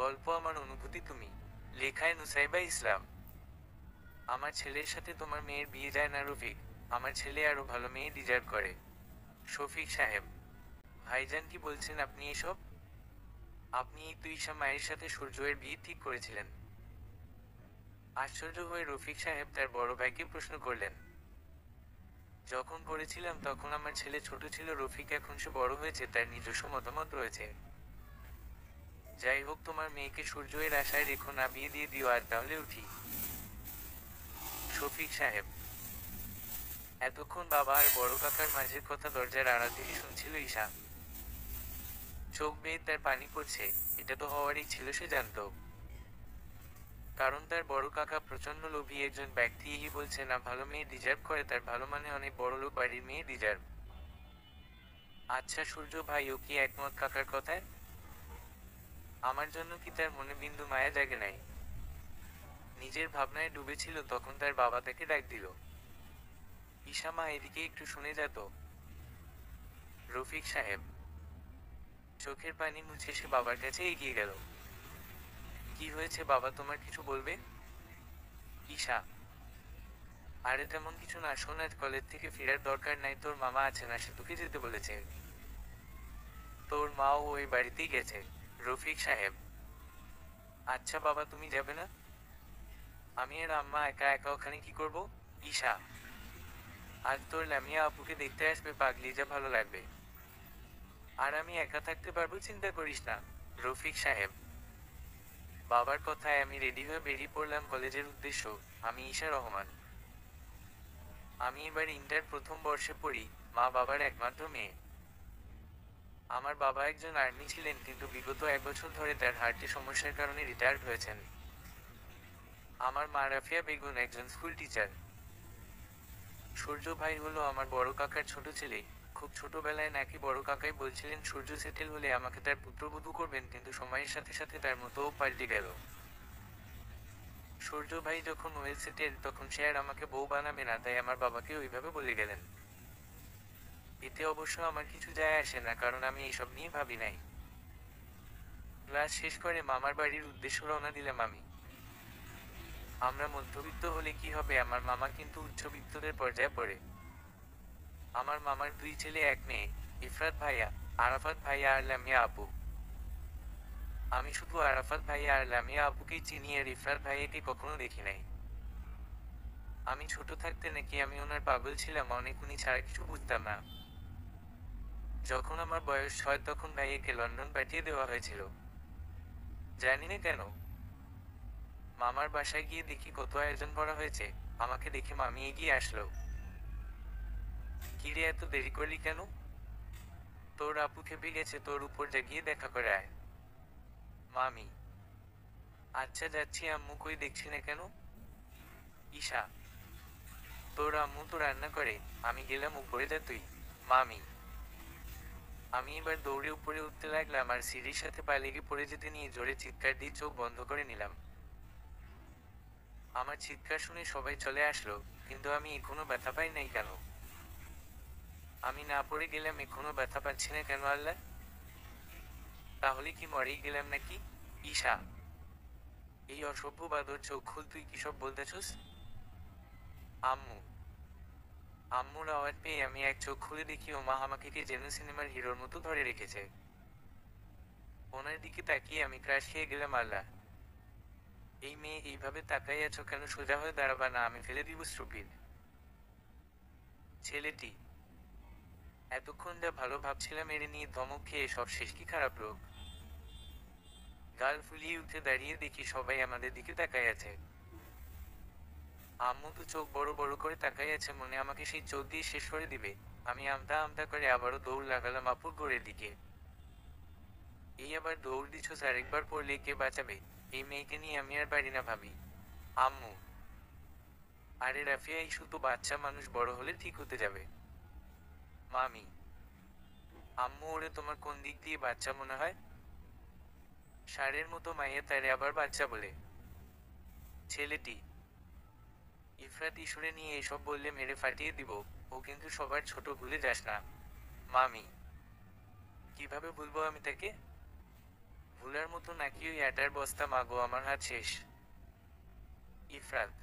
গল্প আমার অনুভূতি তুমি। লেখায় নুসাইবা ইসলাম। আমার ছেলের সাথে তোমার মেয়ের বিয়ে যায় না রফিক। আমার ছেলে আরো ভালো মেয়ে ডিজার্ভ করে। শফিক সাহেব: ভাইজান কি বলছেন আপনি এসব? আপনি এই তুইশা মায়ের সাথে সূর্যের বিয়ে ঠিক করেছিলেন? আশ্চর্য হয়ে রফিক সাহেব তার বড় ভাইকে প্রশ্ন করলেন। যখন করেছিলাম তখন আমার ছেলে ছোট ছিল রফিক, এখন সে বড় হয়েছে, তার নিজস্ব মতামত রয়েছে। যাই হোক, তোমার মেয়েকে সূর্যের আশায় রেখো না, বিয়ে দিয়ে দিও আর তাহলে উঠি। শফিক সাহেব: এতক্ষণ বাবা আর বড় কাকার মাঝের কথা দরজার আড়াল থেকে শুনছিল ঈশা। চোখ বেয়ে তার পানি পড়ছে। এটা তো হওয়ারই ছিল, সে জানত। কারণ তার বড় কাকা প্রচন্ড লোভী একজন ব্যক্তি। এই বলছে না ভালো মেয়ে ডিজার্ভ করে, তার ভালো মানে অনেক বড় লোক বাড়ির মেয়ে ডিজার্ভ। আচ্ছা সূর্য ভাই, ও কি একমত কাকার কথায়? আমার জন্য কি তার মনে বিন্দু মায়া জাগে নাই? নিজের ভাবনায় ডুবেছিল তখন তার বাবা তাকে ডাক দিল। ঈশা মা, এদিকে একটু শুনে যেত। রফিক সাহেব চোখের পানি মুছে সে বাবার কাছে এগিয়ে গেল। কি হয়েছে বাবা, তোমার কিছু বলবে? ঈশা: আরে তেমন কিছু না, শোন, আজ কলেজ থেকে ফেরার দরকার নাই, তোর মামা আছে না, সে তোকে যেতে বলেছে। তোর মাও ওই বাড়িতেই গেছে। রফিক সাহেব: আচ্ছা বাবা, তুমি যাবে না? আমি আর আম্মা একা একা ওখানে কি করব? ঈশা: আজ তোর লামিয়া আপুকে দেখতে আসবে, পাগলি, যা ভালো লাগবে। আর আমি একা থাকতে পারবো, চিন্তা করিস না। রফিক সাহেব: বাবার কথায় আমি রেডি হয়ে বেরিয়ে পড়লাম কলেজের উদ্দেশ্য। আমি ঈশা রহমান। আমি এবার ইন্টার প্রথম বর্ষে পড়ি। মা বাবার একমাত্র মেয়ে। আমার বাবা একজন আর্মি ছিলেন, কিন্তু বিগত 1 বছর ধরে তার হার্টে সমস্যার কারণে রিটায়ার্ড হয়েছেন। আমার মা রাফিয়া বেগুন একজন স্কুল টিচার। সূর্য ভাই হলো আমার বড় কাকার ছোট ছেলে। খুব ছোটবেলায় নাকি বড় কাকাই বলছিলেন সূর্য সেটেল হলে আমাকে তার পুত্রবধূ করবেন, কিন্তু সময়ের সাথে সাথে তার মতোও পাল্টে গেল। সূর্য ভাই যখন ওয়েল সেটেল তখন সে আর আমাকে বউ বানাবে না, তাই আমার বাবাকে ওইভাবে বলে গেলেন। এতে অবশ্য আমার কিছু যায় আসে না, কারণ আমি এইসব নিয়ে ভাবি নাই। ক্লাস শেষ করে মামার বাড়ির উদ্দেশ্য রওনা দিলাম আমি। আমরা মধ্যবিত্ত হলে কি হবে, আমার মামা কিন্তু উচ্চবিত্তদের পর্যায়ে পড়ে। আমার মামার 2 ছেলে 1 মেয়ে, ইফরাত ভাইয়া, আরাফাত ভাইয়া আর লামিয়া আপু। আমি শুধু আরাফাত ভাইয়া আর লামিয়া আপুকেই চিনি, আর ইফরাত ভাইয়াকে কখনো দেখি নাই। আমি ছোট থাকতে নাকি আমি ওনার পাগল ছিলাম, অনেক উনি ছাড়া কিছু বুঝতাম না। যখন আমার বয়স 6 তখন ভাইয়াকে লন্ডন পাঠিয়ে দেওয়া হয়েছিল। জানি না কেন। মামার বাসায় গিয়ে দেখি কত আয়োজন করা হয়েছে। আমাকে দেখে মামি এগিয়ে আসলো। কিরে, এত দেরি করলি কেন? তোর আপু খেপে গেছে, তোর উপর জাগিয়ে দেখা করে আয়। মামি: আচ্ছা যাচ্ছি আম্মু, কই দেখছি না কেন? ঈশা: তোর আম্মু তো রান্না করে, আমি গেলাম উপরে, যা তুই। মামি: আমি এবার দৌড়ে উপরে উঠতে লাগলাম, আর সিঁড়ির সাথে পা লেগে পড়ে যেতে নিয়ে জোরে চিৎকার দিয়ে চোখ বন্ধ করে নিলাম। আমার চিৎকার শুনে সবাই চলে আসলো, কিন্তু আমি এখনো ব্যথা পাই নাই কেন? আমি না পড়ে গেলাম, এখনো ব্যথা পাচ্ছি না কেন আল্লাহ? তাহলে কি মরেই গেলাম নাকি? ঈশা: এই অসভ্য বাদর, চোখ খুল, তুই কিসব বলতেছস? আম্মু: আম্মুর আওয়াজ পেয়ে আমি এক চোখ খুলে দেখি ও মা আমাকে কে যেন সিনেমার হিরোর মতো ধরে রেখেছে। ওনার দিকে তাকিয়ে আমি ক্রাশ খেয়ে গেলাম। আল্লাহ, এই মেয়ে, এইভাবে তাকাই আছো কেন? সোজা হয়ে দাঁড়াবা না, আমি ফেলে দিব স্টুপিড। ছেলেটি: এতক্ষণ যা ভালো ভাবছিলাম এর নিয়ে ধমক খেয়ে সব শেষ, কি খারাপ রোগ। গাল ফুলিয়ে উঠে দাঁড়িয়ে দেখি সবাই আমাদের দিকে তাকাই আছে। আম্মু তো চোখ বড় বড় করে তাকাই আছে, মনে আমাকে সেই চোখ দিয়ে শেষ করে দিবে। আমি আমতা আমতা করে আবারও দৌড় লাগালাম আপুর ঘরের দিকে। এই আবার দৌড় দিছ, আরেকবার পড়লে কে বাঁচাবে? এই মেয়েকে নিয়ে আমি আর পারি না ভাবি। আম্মু: আরে রাফিয়া, ইস্যু তো বাচ্চা মানুষ, বড় হলে ঠিক হতে যাবে। মামি: আম্মু, ওরে তোমার কোন দিক দিয়ে বাচ্চা মনে হয়? ষাঁড়ের মতো মাইয়া, তারে আবার বাচ্চা বলে? ছেলেটি: ইফরাত ইস্যুরে নিয়ে এসব বললে মেরে ফাটিয়ে দিব। ও কিন্তু সবার ছোট, ভুলে যাস না। মামি: কিভাবে ভুলবো আমি তাকে? ভুলার মতো নাকি ওই আটার বস্তা মাগো, আমার হাত শেষ। ইফরাত,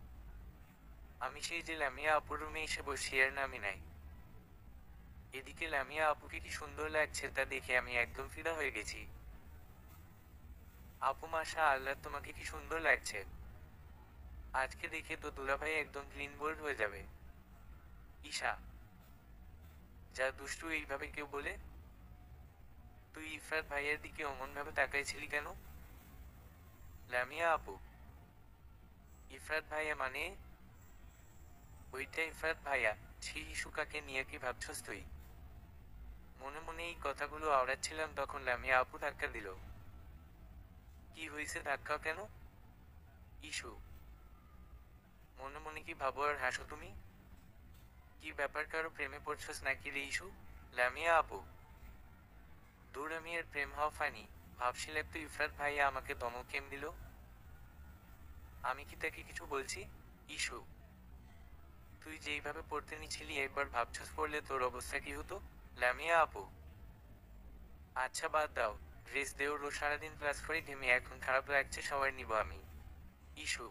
আমি সেই যে লামিয়া আপুর রুমে এসে বসি আর নামি নাই। এদিকে লামিয়া আপুকে কি সুন্দর লাগছে তা দেখে আমি একদম ফিদা হয়ে গেছি। আপু মাশা আল্লাহ, তোমাকে কি সুন্দর লাগছে। আজকে দেখে তো দুলাভাই একদম ক্লিন বোল্ড হয়ে যাবে। ঈশা, যা দুষ্টু, এইভাবে কেউ বলে? তুই ইফরাত ভাইয়ের দিকে অমন ভাবে তাকাইছিলি কেন? লামিয়া আপু, ইফরাত ভাইয়া মানে? ওইটা ইফরাত ভাইয়া। ছি, ইসুকাকে নিয়ে কি ভাবছস তুই? মনে মনে এই কথাগুলো আওড়াচ্ছিলাম তখন লামিয়া আপু ধাক্কা দিল। কি হয়েছে, ধাক্কা কেন? ইস্যু, মনে মনে কি ভাবো আর হাসো তুমি? কি ব্যাপার, কারো প্রেমে পড়ছস নাকি রে ইস্যু? লামিয়া আপু, দূর, আমি এর প্রেম হওয়া ফানি ভাবছিলাম তো ইফরাত ভাইয়া আমাকে ধমক কেম দিল। আমি কি তাকে কিছু বলছি? ইস্যু, তুই যেইভাবে পড়তে নিছিলি একবার ভাবছস পড়লে তোর অবস্থা কি হতো? লামিয়া আপু, আচ্ছা বাদ দাও, ড্রেস দেও, রোজ সারাদিন ক্লাস করে ঘেমে এখন খারাপ লাগছে, সবার নিব আমি। ইস্যু,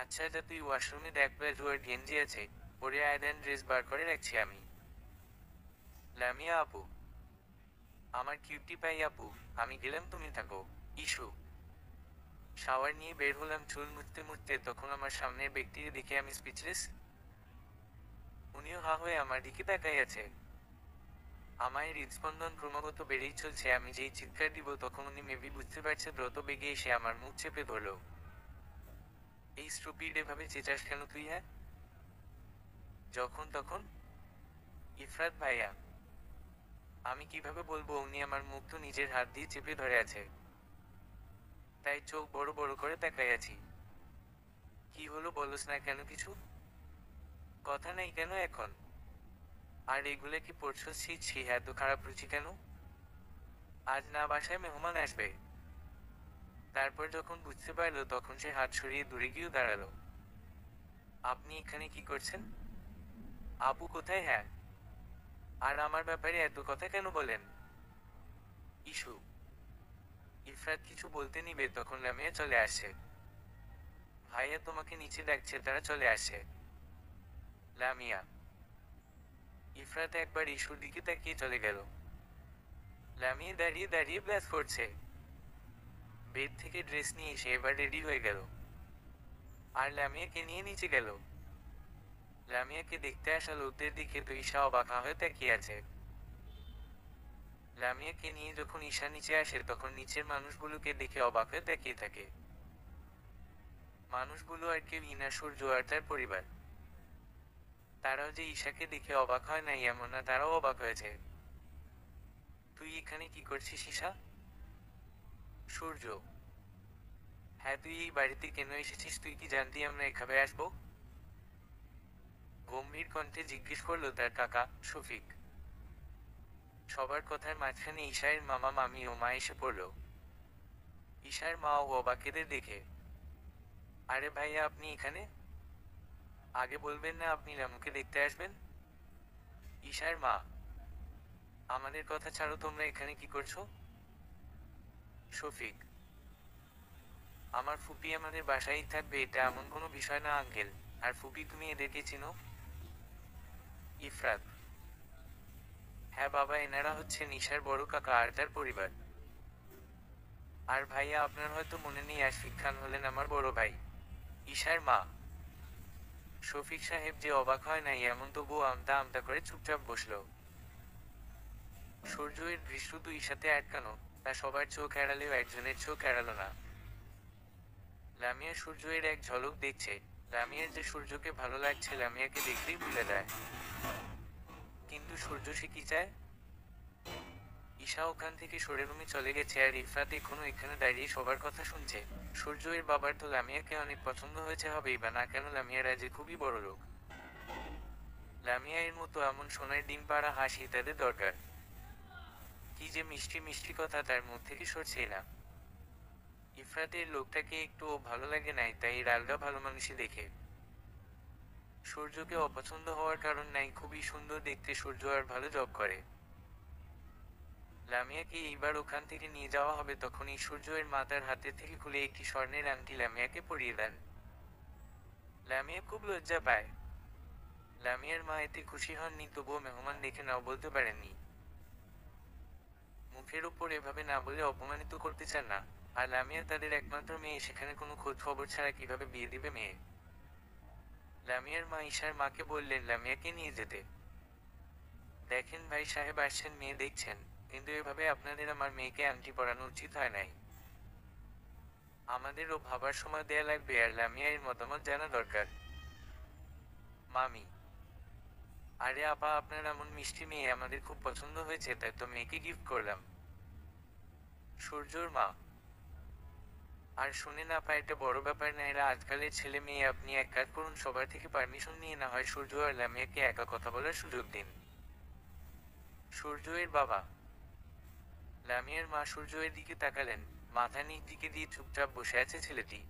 আচ্ছা যা, তুই ওয়াশরুমে দেখ প্লাজোয়ার গেঞ্জি আছে, পরে আয়, দেন ড্রেস বার করে রাখছি আমি। লামিয়া আপু, আমার কিউটি পাই আপু, আমি গেলাম, তুমি থাকো। ইস্যু, শাওয়ার নিয়ে বের হলাম চুল মুছতে মুছতে, তখন আমার সামনের ব্যক্তিকে দেখে আমি স্পিচলেস। উনিও হা হয়ে আমার দিকে তাকাই আছে। আমার হৃদস্পন্দন ক্রমাগত বেড়েই চলছে, আমি যেই চিৎকার দিব তখন উনি মেবি বুঝতে পারছে, দ্রুত বেগে এসে আমার মুখ চেপে ধরল। এই স্টুপিড, এভাবে চেঁচাস কেন তুই? হ্যাঁ, যখন তখন? ইফরাত ভাইয়া, আমি কিভাবে বলবো? উনি আমার মুখ তো নিজের হাত দিয়ে চেপে ধরে আছে, তাই চোখ বড় বড় করে তাকাই আছি। কি হলো, বলস না কেন কিছু? কথা নেই কেন এখন? আর এগুলো কি পড়ছস? ছি ছি, এত খারাপ রুচি কেন? আজ না বাসায় মেহমান আসবে। তারপর যখন বুঝতে পারলো তখন সে হাত সরিয়ে দূরে গিয়েও দাঁড়ালো। আপনি এখানে কি করছেন? আপু কোথায়? হ্যাঁ, আর আমার ব্যাপারে এত কথা কেন বলেন? ইস্যু, ইফরাত কিছু বলতে নিবে তখন লামিয়া চলে আসে। ভাইয়া তোমাকে নিচে ডাকছে, তারা চলে আসে। লামিয়া, ইফরাত একবার ইস্যুর দিকে তাকিয়ে চলে গেল। লামিয়া দাঁড়িয়ে দাঁড়িয়ে ব্লাস করছে। বেড থেকে ড্রেস নিয়ে এসে এবার রেডি হয়ে গেল আর লামিয়াকে নিয়ে নিচে গেল। লামিয়াকে দেখতে আসা লোকদের দিকে তো ঈশা অবাক হয়ে তাকিয়ে আছে। লামিয়াকে নিয়ে যখন ঈশা নিচে আসে তখন নিচের মানুষগুলোকে দেখে অবাক হয়ে তাকিয়ে থাকে। মানুষগুলো আর কেউ ইনা, সূর্য আর তার পরিবার। তারাও যে ঈশাকে দেখে অবাক হয় নাই এমন না, তারাও অবাক হয়েছে। তুই এখানে কি করছিস ঈশা? সূর্য, হ্যাঁ তুই এই বাড়িতে কেন এসেছিস? তুই কি জানতি আমরা এখানে আসবো? গম্ভীর কণ্ঠে জিজ্ঞেস করলো তার কাকা শফিক। সবার কথার মাঝখানে ঈশায়ের মামা মামি ও মা এসে পড়ল। ঈশার মা ও অবাকেদের দেখে, আরে ভাইয়া আপনি এখানে? আগে বলবেন না আপনি রামুকে দেখতে আসবেন? ঈশার মা, আমাদের কথা ছাড়ো, তোমরা এখানে কি করছো? শফিক, আমার ফুপি আমাদের বাসায় থাকবে, এটা এমন কোনো বিষয় না আঙ্কেল। আর ফুপি, তুমি এদেরকে চিনো? ইফরাত, হ্যাঁ বাবা, এনারা হচ্ছেন ঈশার বড় কাকা আর তার পরিবার। আর ভাইয়া আপনার হয়তো মনে নেই, আশফিক খান হলেন আমার বড় ভাই। ঈশার মা, শফিক সাহেব যে অবাক হয় নাই এমন, তবুও আমতা আমতা করে চুপচাপ বসল। সূর্যের দৃশ্য দুই সাথে আটকানো, তা সবার চোখ এড়ালেও একজনের চোখ এড়ালো না। লামিয়া সূর্যের এক ঝলক দেখছে। লামিয়ার যে সূর্যকে ভালো লাগছে লামিয়াকে দেখলেই ভুলে যায়। কিন্তু সূর্য সে কি চায়? ঈশা ওখান থেকে সরে রুমে চলে গেছে আর ইফরাত এখনো এখানে দাঁড়িয়ে সবার কথা শুনছে। সূর্যের বাবার তো লামিয়াকে অনেক পছন্দ হয়েছে, হবেই বা না কেন, লামিয়ারা যে খুবই বড় লোক। লামিয়া এর মতো এমন সোনার ডিম পাড়া হাসি তাদের দরকার। কি যে মিষ্টি মিষ্টি কথা তার মুখ থেকে সরছেই না। ইফরাতের লোকটাকে একটুও ভালো লাগে নাই, তাই এর আলগা ভালো মানুষই দেখে। সূর্যকে অপছন্দ হওয়ার কারণ নাই, খুবই সুন্দর দেখতে সূর্য আর ভালো জব করে। লামিয়াকে এইবার ওখান থেকে নিয়ে যাওয়া হবে তখনই সূর্যের মাতার হাতে থেকে খুলে একটি স্বর্ণের আংটি লামিয়াকে পরিয়ে দেন। লামিয়া খুব লজ্জা পায়। লামিয়ার মা এতে খুশি হননি, তবুও মেহমান দেখে নাও বলতে পারেননি। মুখের উপর এভাবে না বলে অপমানিত করতে চান না। আর লামিয়া তাদের একমাত্র মেয়ে, সেখানে কোনো খোঁজ খবর ছাড়া কিভাবে বিয়ে দিবে মেয়ে। লামিয়ার মা ঈশার মাকে বললেন লামিয়াকে নিয়ে যেতে। দেখেন ভাই সাহেব আসছেন, মেয়ে দেখছেন, কিন্তু এভাবে আপনাদের আমার মেয়েকে আংটি পরানো উচিত হয় নাই। আমাদেরও ভাবার সময় দেয়া লাগবে, আর লামিয়া এর মতামত জানা দরকার। মামি: আরে আপা, আপনার এমন মিষ্টি মেয়ে আমাদের খুব পছন্দ হয়েছে, তাই তো মেয়েকে গিফট করলাম। সূর্যর মা: আর শুনেন আপা, এটা বড় ব্যাপার না, এরা আজকালের ছেলে মেয়ে, আপনি এক কাজ করুন, সবার থেকে পারমিশন নিয়ে না হয় সূর্য আর লামিয়াকে একা কথা বলার সুযোগ দিন। সূর্য এর বাবা: লামিয়ার মা সূর্য এর দিকে তাকালেন। মাথা নিচ দিকে দিয়ে চুপচাপ বসে আছে ছেলেটি।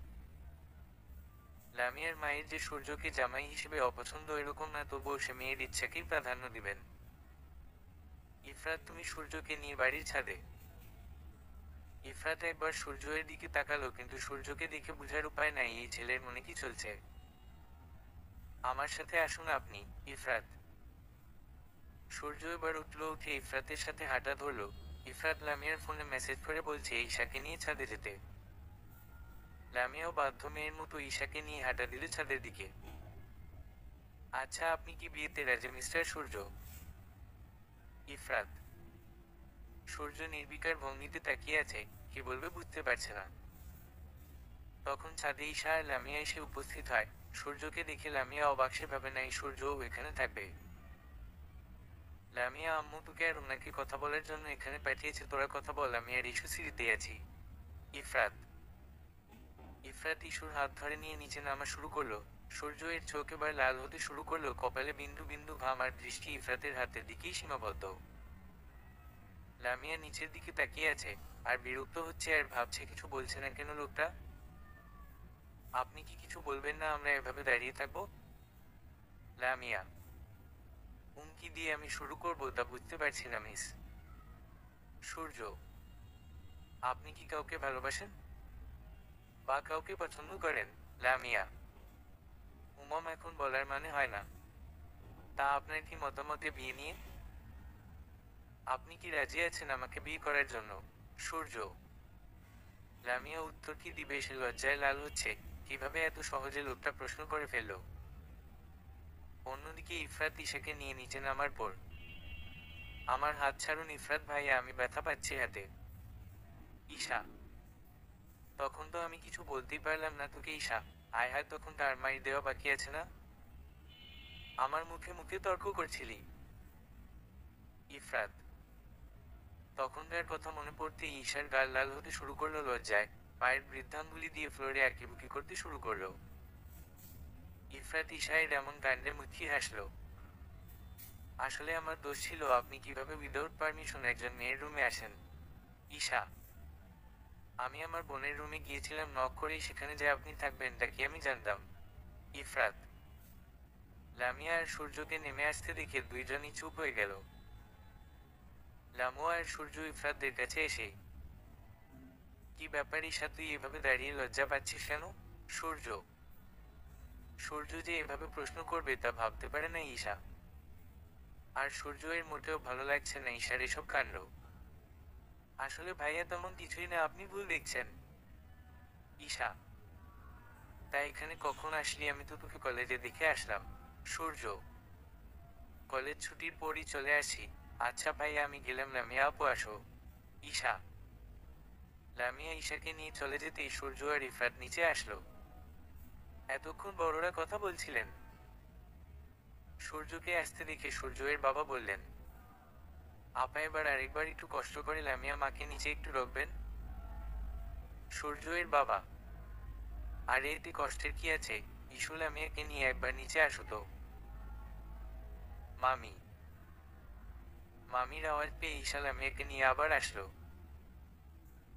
লামিয়ার মায়ের যে সূর্যকে জামাই হিসেবে অপছন্দ এরকম না, তবুও সে মেয়ের ইচ্ছাকেই প্রাধান্য দিবেন। ইফরাত, তুমি সূর্যকে নিয়ে বাড়ির ছাদে। ইফরাত একবার সূর্যের দিকে তাকালো, কিন্তু সূর্যকে দেখে বুঝার উপায় নাই এই ছেলের মনে কি চলছে। আমার সাথে আসুন আপনি, ইফরাত। সূর্য এবার উঠল, উঠে ইফরাতের সাথে হাঁটা ধরল। ইফরাত লামিয়ার ফোনে মেসেজ করে বলছে ঈশাকে নিয়ে ছাদে যেতে। লামিয়াও বাধ্য মেয়ের মতো ঈশাকে নিয়ে হাঁটা দিল ছাদের দিকে। আচ্ছা, আপনি কি বিয়েতে রাজি মিস্টার সূর্য? ইফরাত: সূর্য নির্বিকার ভঙ্গিতে তাকিয়ে আছে, কি বলবে বুঝতে পারছে না। তখন ছাদে ঈশা আর লামিয়া এসে উপস্থিত হয়। সূর্যকে দেখে লামিয়া অবাক, সে ভাবে নাই সূর্যও এখানে থাকবে। লামিয়া: আম্মু তোকে আর ওনাকে কথা বলার জন্য এখানে পাঠিয়েছে, তোরা কথা বল, আমি আর ইস্যু সিঁড়িতে আছি। ইফরাত: ইফরাত ইস্যুর হাত ধরে নিয়ে নিচে নামা শুরু করলো। সূর্য এর চোখ এবার লাল হতে শুরু করলো, কপালে বিন্দু বিন্দু ঘাম, আর দৃষ্টি ইফরাতের হাতের দিকেই সীমাবদ্ধ। লামিয়া নিচের দিকে তাকিয়ে আছে, আর বিরক্ত হচ্ছে, আর ভাবছে কিছু বলছে না কেন লোকটা। আপনি কি কিছু বলবেন না? আমরা এভাবে দাঁড়িয়ে থাকবো? লামিয়া: হুমকি দিয়ে আমি শুরু করবো তা বুঝতে পারছি না মিস। সূর্য: আপনি কি কাউকে ভালোবাসেন বা কাউকে পছন্দ করেন? লামিয়া: উমম, এখন বলার মানে হয় না। তা আপনার কি মতামতে বিয়ে নিয়ে? আপনি কি রাজি আছেন আমাকে বিয়ে করার জন্য? সূর্য: লামিয়া উত্তর কি দিবে, সে লজ্জায় লাল হচ্ছে। কিভাবে এত সহজে লোকটা প্রশ্ন করে ফেলল। অন্যদিকে ইফরাত ঈশাকে নিয়ে নিচে নামার পর: আমার হাত ছাড়ুন ইফরাত ভাইয়া, আমি ব্যথা পাচ্ছি হাতে। ঈশা: তখন তো আমি কিছু বলতেই পারলাম না তোকে ঈশা। আয় হায়, তখন তার মাইর দেওয়া বাকি আছে না? আমার মুখে মুখে তর্ক করছিলি। ইফরাত: তখনকার কথা মনে পড়তে ঈশার গাল লাল হতে শুরু করলো লজ্জায়। পায়ের বৃদ্ধাঙ্গুলি দিয়ে ফ্লোরে আঁকিবুকি করতে শুরু করলো। ইফরাত ঈশায়ের এমন কাণ্ডে মুচকি হাসল। আসলে আমার দোষ ছিল, আপনি কিভাবে উইদাউট পারমিশন একজন মেয়ের রুমে আসেন? ঈশা: আমি আমার বোনের রুমে গিয়েছিলাম, নক করেই সেখানে যে আপনি থাকবেন তা কি আমি জানতাম? ইফরাত: লামিয়া আর সূর্যকে নেমে আসতে দেখে দুইজনই চুপ হয়ে গেল। লামু আর সূর্য ইফরাতদের কাছে এসে: কি ব্যাপার ঈশা, তুই এভাবে দাঁড়িয়ে লজ্জা পাচ্ছিস কেন? সূর্য: সূর্য যে এভাবে প্রশ্ন করবে তা ভাবতে পারে না ঈশা। আর সূর্য এর মোটেও ভালো লাগছে না ঈশার এসব কাণ্ড। আসলে ভাইয়া তেমন কিছুই না, আপনি ভুল দেখছেন। ঈশা: তা এখানে কখন আসলি? আমি তো তোকে কলেজে দেখে আসলাম। সূর্য: কলেজ ছুটির পরই চলে আসি। আচ্ছা ভাইয়া, আমি গেলাম, লামিয়া আপু আসো। ঈশা: লামিয়া ঈশাকে নিয়ে চলে যেতেই সূর্য আর ইফরাত নিচে আসলো। এতক্ষণ বড়রা কথা বলছিলেন। সূর্যকে আসতে দেখে সূর্য এর বাবা বললেন, আপা এবার আরেকবার একটু কষ্ট করে লামিয়া মাকে নিচে একটু রাখবেন। সূর্য এর বাবা: আরে এতে কষ্টের কি আছে, ইস্যু লামিয়াকে নিয়ে একবার নিচে আসো তো। মামি: মামির আওয়াজ পেয়ে ঈশা লামিয়াকে নিয়ে আবার আসলো।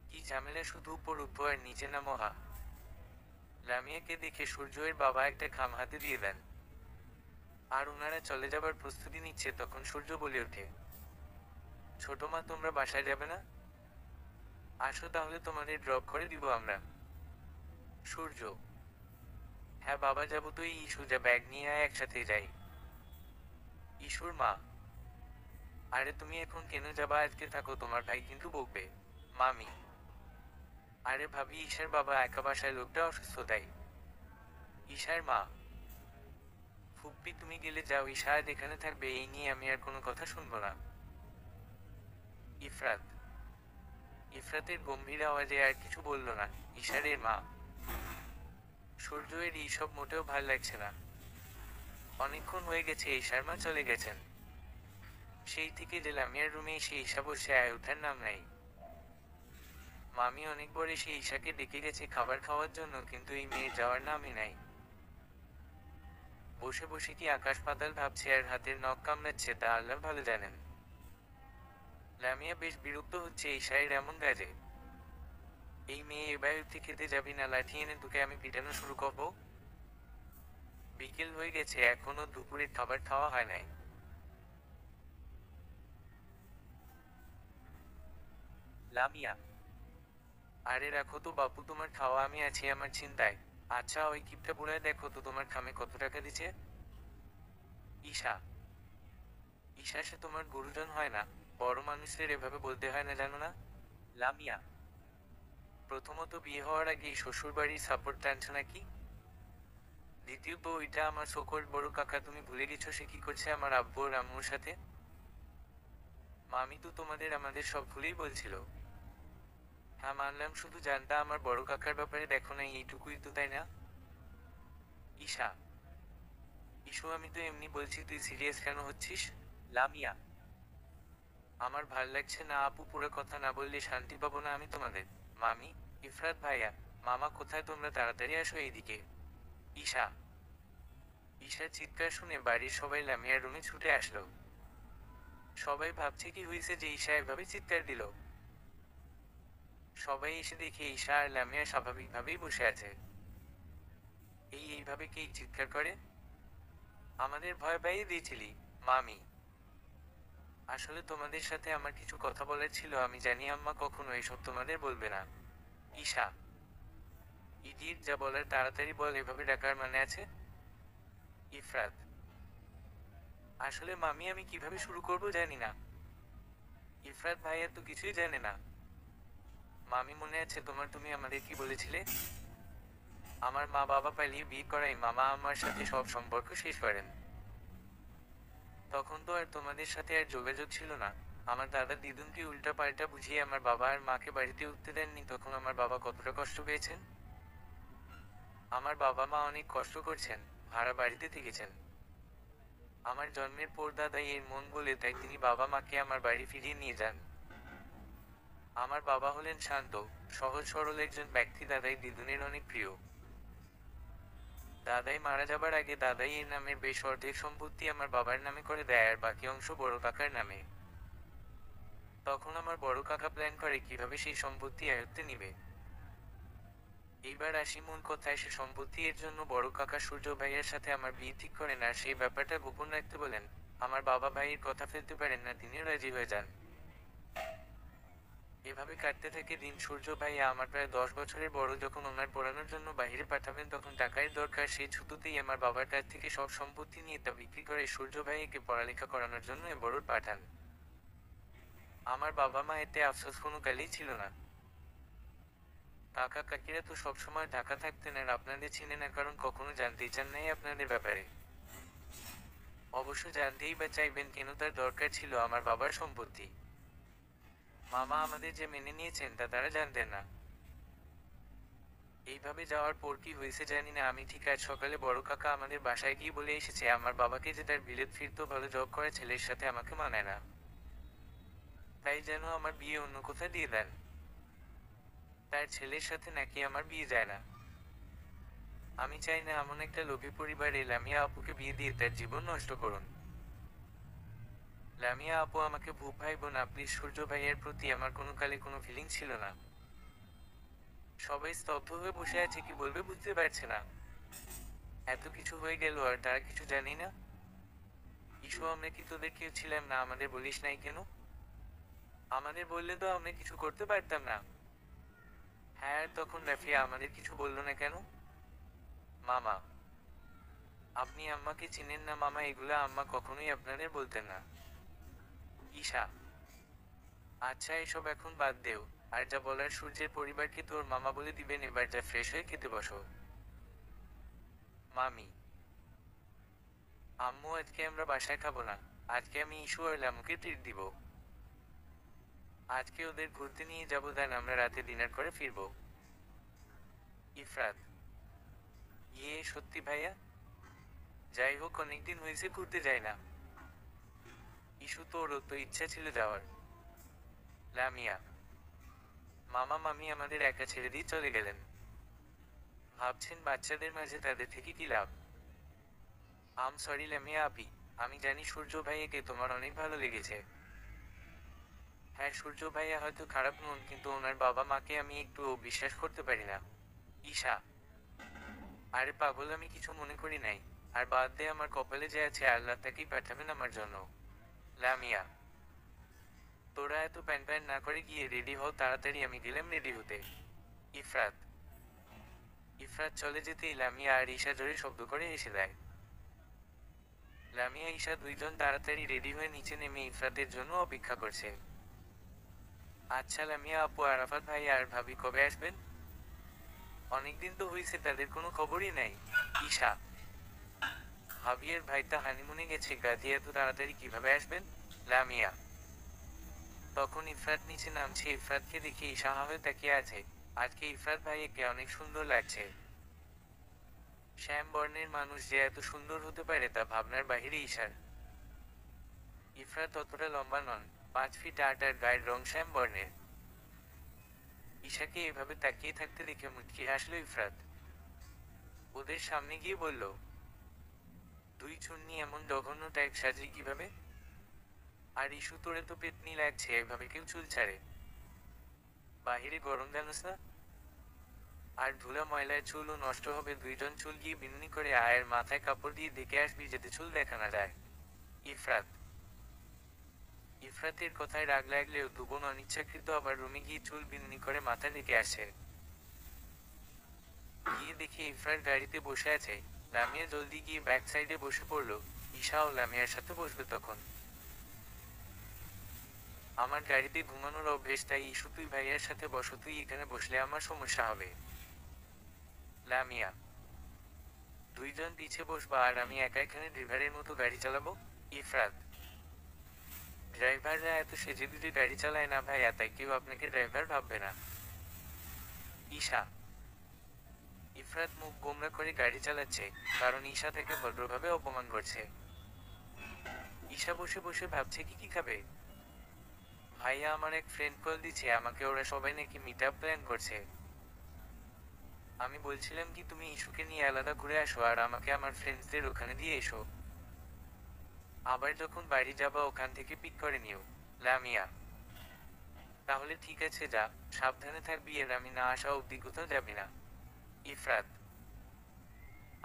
কি ঝামেলা, শুধু উপর উঠবো আর নিচে নামো হা। লামিয়াকে দেখে সূর্যের বাবা একটা খাম হাতে দিয়ে দেন। আর ওনারা চলে যাবার প্রস্তুতি নিচ্ছে, তখন সূর্য বলে ওঠে, ছোট মা, তোমরা বাসায় যাবে না? আসো তাহলে, তোমাদের ড্রপ করে দিব আমরা। সূর্য: হ্যাঁ বাবা, যাবো। তুই ইস্যু যা, ব্যাগ নিয়ে আয়, একসাথে যাই। ইস্যুর মা: আরে তুমি এখন কেন যাবা? আজকে থাকো, তোমার ভাই কিন্তু বকবে। মামি: আরে ভাবি, ঈশার বাবা একা বাসায়, লোকটা অসুস্থ তাই। ঈশার মা: ফুপ্পি তুমি গেলে যাও, ঈশা আজ এখানে থাকবে, এই নিয়ে আমি আর কোনো কথা শুনবো না। ইফরাত: ইফরাতের গম্ভীর আওয়াজে আর কিছু বলল না। ঈশারের মা: সূর্য, এর এইসব মোটেও ভাল লাগছে না। অনেকক্ষণ হয়ে গেছে ঈশার মা চলে গেছেন। সেই থেকে যে লামিয়ার রুমে এসে ঈশা বসে, আয় ওঠার নাম নাই। মামি অনেকবার এসে ঈশাকে ডেকে গেছে খাবার খাওয়ার জন্য, কিন্তু এই মেয়ের যাওয়ার নামই নাই। বসে বসে কি আকাশ পাতাল ভাবছে আর হাতের নখ কামড়াচ্ছে, তা আল্লাহ ভালো জানেন। লামিয়া বেশ বিরক্ত হচ্ছে ঈশায়ের এমন কাজে। এই মেয়ে, এবার তুই খেতে যাবি না? লাঠি এনে তোকে আমি পিটানো শুরু করবো। বিকেল হয়ে গেছে, এখনো দুপুরের খাবার খাওয়া হয় নাই। লামিয়া: আরে রাখো তো বাপু, তোমার খাওয়া, আমি আছি আমার চিন্তায়। আচ্ছা, ওই কিপটা বুড়ায় দেখো তো তোমার খামে কত টাকা দিছে। ঈশা: ঈশা, সে তোমার গুরুজন হয় না? বড় মানুষদের এভাবে বলতে হয় না, জানো না? লামিয়া: প্রথমত, বিয়ে হওয়ার আগেই শ্বশুর বাড়ির সাপোর্ট টানছো নাকি? দ্বিতীয়ত, ওইটা আমার সকল বড় কাকা, তুমি ভুলে গেছো সে কি করছে আমার আব্বু আর আম্মুর সাথে? মামি তো তোমাদের আমাদের সব ভুলেই বলছিল। হ্যাঁ মানলাম, শুধু জানতা আমার বড় কাকার ব্যাপারে দেখো না, এইটুকুই তো, তাই না? ঈশা: ইস্যু, আমি তো এমনি বলছি, তুই সিরিয়াস কেন হচ্ছিস? লামিয়া: আমার ভাল লাগছে না আপু, পুরো কথা না বললে শান্তি পাবো না আমি তোমাদের। মামি: ইফরাত ভাইয়া, মামা কোথায়? তোমরা তাড়াতাড়ি আসো এইদিকে। ঈশা: ঈশার চিৎকার শুনে বাড়ির সবাই লামিয়ার রুমে ছুটে আসলো। সবাই ভাবছে কি হয়েছে যে ঈশা এভাবে চিৎকার দিল। সবাই এসে দেখে ঈশা আর লামিয়া স্বাভাবিকভাবেই বসে আছে। এইভাবে কে চিৎকার করে? আমাদের ভয় পাইয়ে দিয়েছিলি, মামি। আসলে তোমাদের সাথে আমার কিছু কথা বলার ছিল, আমি জানি আম্মা কখনো এসব তোমাদের বলবে না। ঈশা: ইডিয়েট, যা বলার তাড়াতাড়ি বল, এভাবে ডাকার মানে আছে? ইফরাত: আসলে মামি, আমি কিভাবে শুরু করব জানি না। ইফরাত ভাইয়া তো কিছুই জানে না। মামি, মনে আছে তোমার, তুমি আমাদের কি বলেছিলে? আমার মা বাবা পালিয়ে বিয়ে করাই মামা আমার সাথে সব সম্পর্ক শেষ করেন। তখন তো আর তোমাদের সাথে আর যোগাযোগ ছিল না। আমার দাদা দিদুনকে উল্টা পাল্টা বুঝিয়ে আমার বাবা আর মাকে বাড়িতে উঠতে দেননি। তখন আমার বাবা কতটা কষ্ট পেয়েছেন। আমার বাবা মা অনেক কষ্ট করছেন, ভাড়া বাড়িতে থেকেছেন। আমার জন্মের পর দাদাই এর মন বলে, তাই তিনি বাবা মাকে আমার বাড়ি ফিরিয়ে নিয়ে যান। আমার বাবা হলেন শান্ত, সহজ সরল একজন ব্যক্তি। দাদাই দিদুনের অনেক প্রিয়। দাদাই মারা যাবার আগে দাদাই এর নামের বেশ অর্ধেক সম্পত্তি আমার বাবার নামে করে দেয়, আর বাকি অংশ বড় কাকার নামে। তখন আমার বড় কাকা প্ল্যান করে কিভাবে সেই সম্পত্তি আয়ত্তে নিবে। এইবার আসি মূল কথায়, সে সম্পত্তি এর জন্য বড় কাকা সূর্য ভাইয়ের সাথে আমার বিয়ে ঠিক করেন, আর সেই ব্যাপারটা গোপন রাখতে বলেন। আমার বাবা ভাইয়ের কথা ফেলতে পারেন না, তিনিও রাজি হয়ে যান। এভাবে কাটতে থাকে দিন। সূর্য ভাইয়া আমার প্রায় 10 বছরের বড়। যখন ওনার পড়ানোর জন্য বাইরে পাঠাবেন, তখন টাকার দরকার। সেই ছুতোতেই আমার বাবার কাছ থেকে সব সম্পত্তি নিয়ে তা বিক্রি করে সূর্য ভাইয়াকে পড়ালেখা করানোর জন্য এবড়োর পাঠান। আমার বাবা মা এতে আফসোস কোনো কালেই ছিল না। কাকা কাকিরা তো সবসময় ঢাকা থাকতেন, আর আপনাদের চিনে না, কারণ কখনো জানতেই চান নাই আপনাদের ব্যাপারে। অবশ্য জানতেই বা চাইবেন কেন? তার দরকার ছিল আমার বাবার সম্পত্তি। মামা আমাদের যে মেনে নিয়েছেন তা তারা জানতেন না। এইভাবে যাওয়ার পর কি হয়েছে জানি না, আমি ঠিক আজ সকালে বড় কাকা আমাদের বাসায় গিয়ে বলে এসেছে আমার বাবাকে যে তার বিলেত ফিরতো ভালো জব করা ছেলের সাথে আমাকে মানায় না, তাই যেন আমার বিয়ে অন্য কোথায় দিয়ে দেন। তার ছেলের সাথে নাকি আমার বিয়ে যায় না। আমি চাই না এমন একটা লোভী পরিবারে লামিয়া আপুকে বিয়ে দিয়ে তার জীবন নষ্ট করুন। লামিয়া আপু আমাকে ভূপ ভাইব না প্লিজ। সূর্য ভাইয়ের প্রতি আমার কোনো কালে কোনো ফিলিং ছিল না। সবাই স্তব্ধ হয়ে বসে আছে, কি বলবে বুঝতে পারছে না। এত কিছু হয়ে গেল আর তারা কিছু জানি না। ইস্যু, আমরা কি তোদের কেউ ছিলাম না? আমাদের বলিস নাই কেন? আমাদের বললে তো আমরা কিছু করতে পারতাম না। হ্যাঁ, আর তখন রাফিয়া আমাদের কিছু বললো না কেন? মামা, আপনি আম্মাকে চিনেন না মামা, এগুলা আম্মা কখনোই আপনাদের বলতেন না। ঈশা, আচ্ছা এসব এখন বাদ দেও। আর যা বলার সূর্যের পরিবারকে তোর মামা বলে দিবেন, এবার যা ফ্রেশ হয়ে খেতে বসো। মামি, আম্মু আজকে আমরা বাসায় খাবো না। আজকে আমি ইস্যু আর লামুকে ট্রিট দিব। আজকে ওদের ঘুরতে নিয়ে যাবো, দেন আমরা রাতে ডিনার করে ফিরবো। ইফরাত, ইয়ে সত্যি ভাইয়া? যাই হোক, অনেকদিন হয়েছে ঘুরতে যাই না। ইস্যু, তোরও তো ইচ্ছা ছিল যাওয়ার। লামিয়া, মামা মামি আমাদের একা ছেড়ে দিয়ে চলে গেলেন। ভাবছেন বাচ্চাদের মাঝে তাদের থেকে কি লাভ। সরি লামিয়া আপি, আমি জানি সূর্য ভাইয়াকে তোমার অনেক ভালো লেগেছে। হ্যাঁ, সূর্য ভাইয়া হয়তো খারাপ নন, কিন্তু ওনার বাবা মাকে আমি একটুও বিশ্বাস করতে পারি না। ঈশা, আরে পাগল, আমি কিছু মনে করি নাই। আর বাদ দে, আমার কপালে যে আছে আল্লাহ তাকেই পাঠাবেন আমার জন্য। লামিয়া, তোরা এত প্যান প্যান না করে গিয়ে রেডি হও তাড়াতাড়ি, আমি গেলাম রেডি হতে। ইফরাত, ইফরাত চলে যেতেই লামিয়া আর ঈশা জোরে শব্দ করে হেসে দেয়। লামিয়া ঈশা দুইজন তাড়াতাড়ি রেডি হয়ে নিচে নেমে ইফরাতের জন্য অপেক্ষা করছে। আচ্ছা লামিয়া আপু, আরাফাত ভাই আর ভাবি কবে আসবেন? অনেকদিন তো হয়েছে, তাদের কোনো খবরই নাই। ঈশা, ভাবি আর ভাইটা হানিমুনে গেছে, গাধি এত তাড়াতাড়ি কিভাবে আসবেন? লামিয়া, তখন ইফরাত নিচে নামছে। ইফরাতকে দেখে ঈশা হয়ে তাকিয়ে আছে। আজকে ইফরাত ভাইয়াকে অনেক সুন্দর লাগছে। শ্যাম বর্ণের মানুষ যে এত সুন্দর হতে পারে তা ভাবনার বাহিরে ঈশার। ইফরাত অতটা লম্বা নন, 5 ফিট 8, আর গায়ের রং শ্যাম বর্ণের। ঈশাকে এভাবে তাকিয়ে থাকতে দেখে মুচকি হাসল ইফরাত। ওদের সামনে গিয়ে বলল, দুই চুন্নি এমন জঘন্য টাইপ সাজে কিভাবে? আর ইস্যু, তোরে তো পেতনি লাগছে, এভাবে কেউ চুল ছাড়ে? বাহিরে গরম জানোস না? আর ধুলা ময়লায় চুলও নষ্ট হবে। দুইজন চুল গিয়ে বিনুনি করে আয়ের মাথায় কাপড় দিয়ে দেখে আসবি যাতে চুল দেখা না যায়। ইফরাত, ইফরাতের কথায় রাগ লাগলেও দুবোন অনিচ্ছাকৃত আবার রুমে গিয়ে চুল বিনুনি করে মাথা রেখে আসে। গিয়ে দেখে ইফরাত গাড়িতে বসে আছে। লামিয়া জলদি গিয়ে ব্যাক সাইডে বসে পড়ল। ঈশাও লামিয়ার সাথে বসবে তখন। আমার গাড়িতে ঘুমানোর অভ্যেস, তাই ইস্যু তুই ভাইয়ার সাথে বসো, তুই এখানে বসলে আমার সমস্যা হবে। লামিয়া, দুইজন পিছে বসবা আর আমি একা এখানে ড্রাইভারের মতো গাড়ি চালাবো? ইফরাত, ড্রাইভাররা এত সেজে গুজে গাড়ি চালায় না ভাইয়া, তাই কেউ আপনাকে ড্রাইভার ভাববে না। ঈশা, ইফরাত মুখ গোমরা করে গাড়ি চালাচ্ছে, কারণ ঈশা তাকে ভদ্রভাবে অপমান করছে। ঈশা বসে বসে ভাবছে কি কি খাবে। ভাইয়া, আমার এক ফ্রেন্ড কল দিচ্ছে আমাকে, ওরা সবাই নাকি মিট আপ প্ল্যান করছে। আমি বলছিলাম কি তুমি ইস্যুকে নিয়ে আলাদা ঘুরে আসো আর আমাকে আমার ফ্রেন্ডসদের ওখানে দিয়ে এসো। আবার যখন বাড়ি যাবা ওখান থেকে পিক করে নিও। লামিয়া, তাহলে ঠিক আছে, যা, সাবধানে থাকবি, এর আমি না আসা অব্দি কোথাও যাবি না। ইফরাত,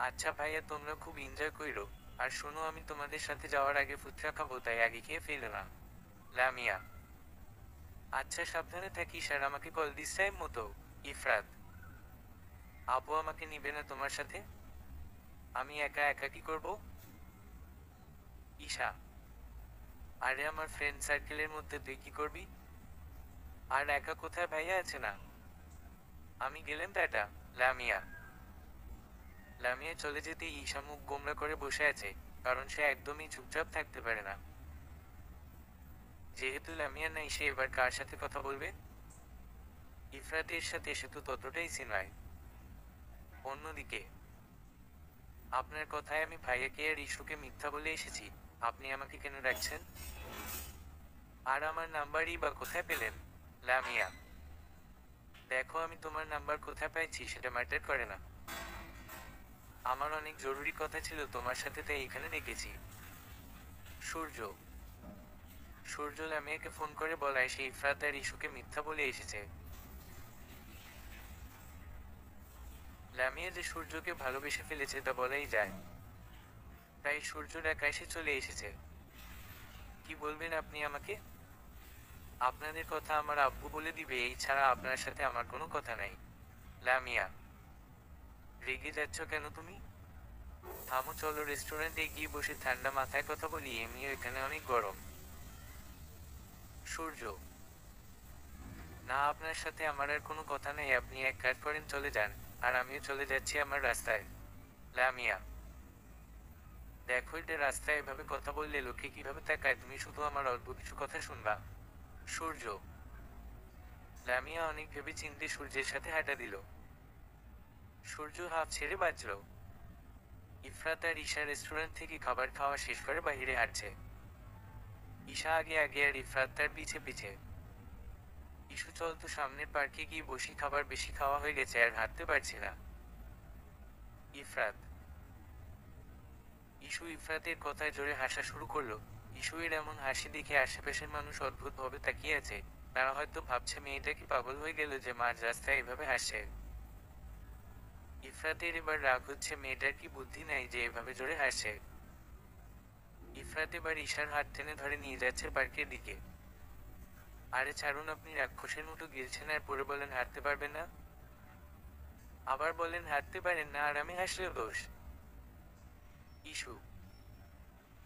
আচ্ছা ভাইয়া, তোমরা খুব এনজয় কইরো। আর শোনো, আমি তোমাদের সাথে যাওয়ার আগে ফুচকা খাবো, তাই আগে খেয়ে ফেলো না। লামিয়া, আচ্ছা সাবধানে থাকিস আর আমাকে কল দিস টাইম মতো। ইফরাত, আপু আমাকে নিবে না তোমার সাথে? আমি একা একা কি করব? ঈশা, আরে আমার ফ্রেন্ড সার্কেলের মধ্যে তুই কি করবি? আর একা কোথায়, ভাইয়া আছে না? আমি গেলাম, টাটা। লামিয়া, লামিয়া চলে যেতে ঈশা মুখ গোমরা করে বসে আছে, কারণ সে একদমই চুপচাপ থাকতে পারে না। যেহেতু লামিয়া নাই, সে এবার কার সাথে কথা বলবে? ইফরাতের সাথে সে তো ততটাই সিনয়। অন্যদিকে, আপনার কথায় আমি ভাইয়াকে আর ইস্যুকে মিথ্যা বলে এসেছি। আপনি আমাকে কেন রাখছেন? আর আমার নাম্বারই বা কোথায় পেলেন? লামিয়া, দেখো, আমি তোমার নাম্বার কোথায় পাইছি সেটা ম্যাটার করে না। আমার অনেক জরুরি কথা ছিল তোমার সাথে, তাই এখানে রেখেছি। সূর্য, সূর্য লামিয়াকে ফোন করে বলায় সে ইফরাত আর ইস্যুকে মিথ্যা বলে এসেছে। লামিয়া যে সূর্যকে ভালোবেসে ফেলেছে তা বলাই যায়। তাই সূর্য একা এসে চলে এসেছে। কি বলবেন আপনি আমাকে? আপনাদের কথা আমার আব্বু বলে দিবে, এই ছাড়া আপনার সাথে আমার কোনো কথা নাই। লামিয়া, রেগে যাচ্ছ কেন তুমি? থামো, চলো রেস্টুরেন্টে গিয়ে বসে ঠান্ডা মাথায় কথা বলি, এমনিও এখানে অনেক গরম। সূর্য, না, আপনার সাথে আমার আর কোনো কথা নেই, আপনি এক কাজ করেন, চলে যান, আর আমিও চলে যাচ্ছি আমার রাস্তায়। লামিয়া, দেখো, এটা রাস্তায় এভাবে কথা বললে লোকে কিভাবে তাকায়, তুমি শুধু আমার অল্প কিছু কথা শুনবা। সূর্য, লামিয়া অনেক ভেবে চিন্তে সূর্যের সাথে হাঁটা দিল। সূর্য হাঁপ ছেড়ে বাঁচল। ইফরাত আর ঈশা রেস্টুরেন্ট থেকে খাবার খাওয়া শেষ করে বাইরে হাঁটছে। ঈশা আগে আগে আর ইফরাত তার পিছে পিছে। ইস্যু, চল তো সামনের পার্কে গিয়ে বসি, খাবার বেশি খাওয়া হয়ে গেছে, আর হাঁটতে পারছি না। ইফরাত, ইস্যু ইফরাতের কথায় জোরে হাসা শুরু করলো। ইস্যু এর এমন হাসি দেখে আশেপাশের মানুষ অদ্ভুত ভাবে তাকিয়ে আছে। তারা হয়তো ভাবছে মেয়েটা কি পাগল হয়ে গেল যে মাঝ রাস্তায় এভাবে হাসছে। ইফরাতের এবার রাগ হচ্ছে, মেয়েটার কি বুদ্ধি নাই যে এভাবে জোরে হাসছে। ইফরাত এবার ঈশার হাত টেনে ধরে নিয়ে যাচ্ছে পার্কের দিকে। আরে ছাড়ুন, আপনি রাক্ষসের মতো গিলছেন আর পরে বলেন হাঁটতে পারবেন না, আবার বলেন হাঁটতে পারেন না, আর আমি হাসলেও দোষ। ইস্যু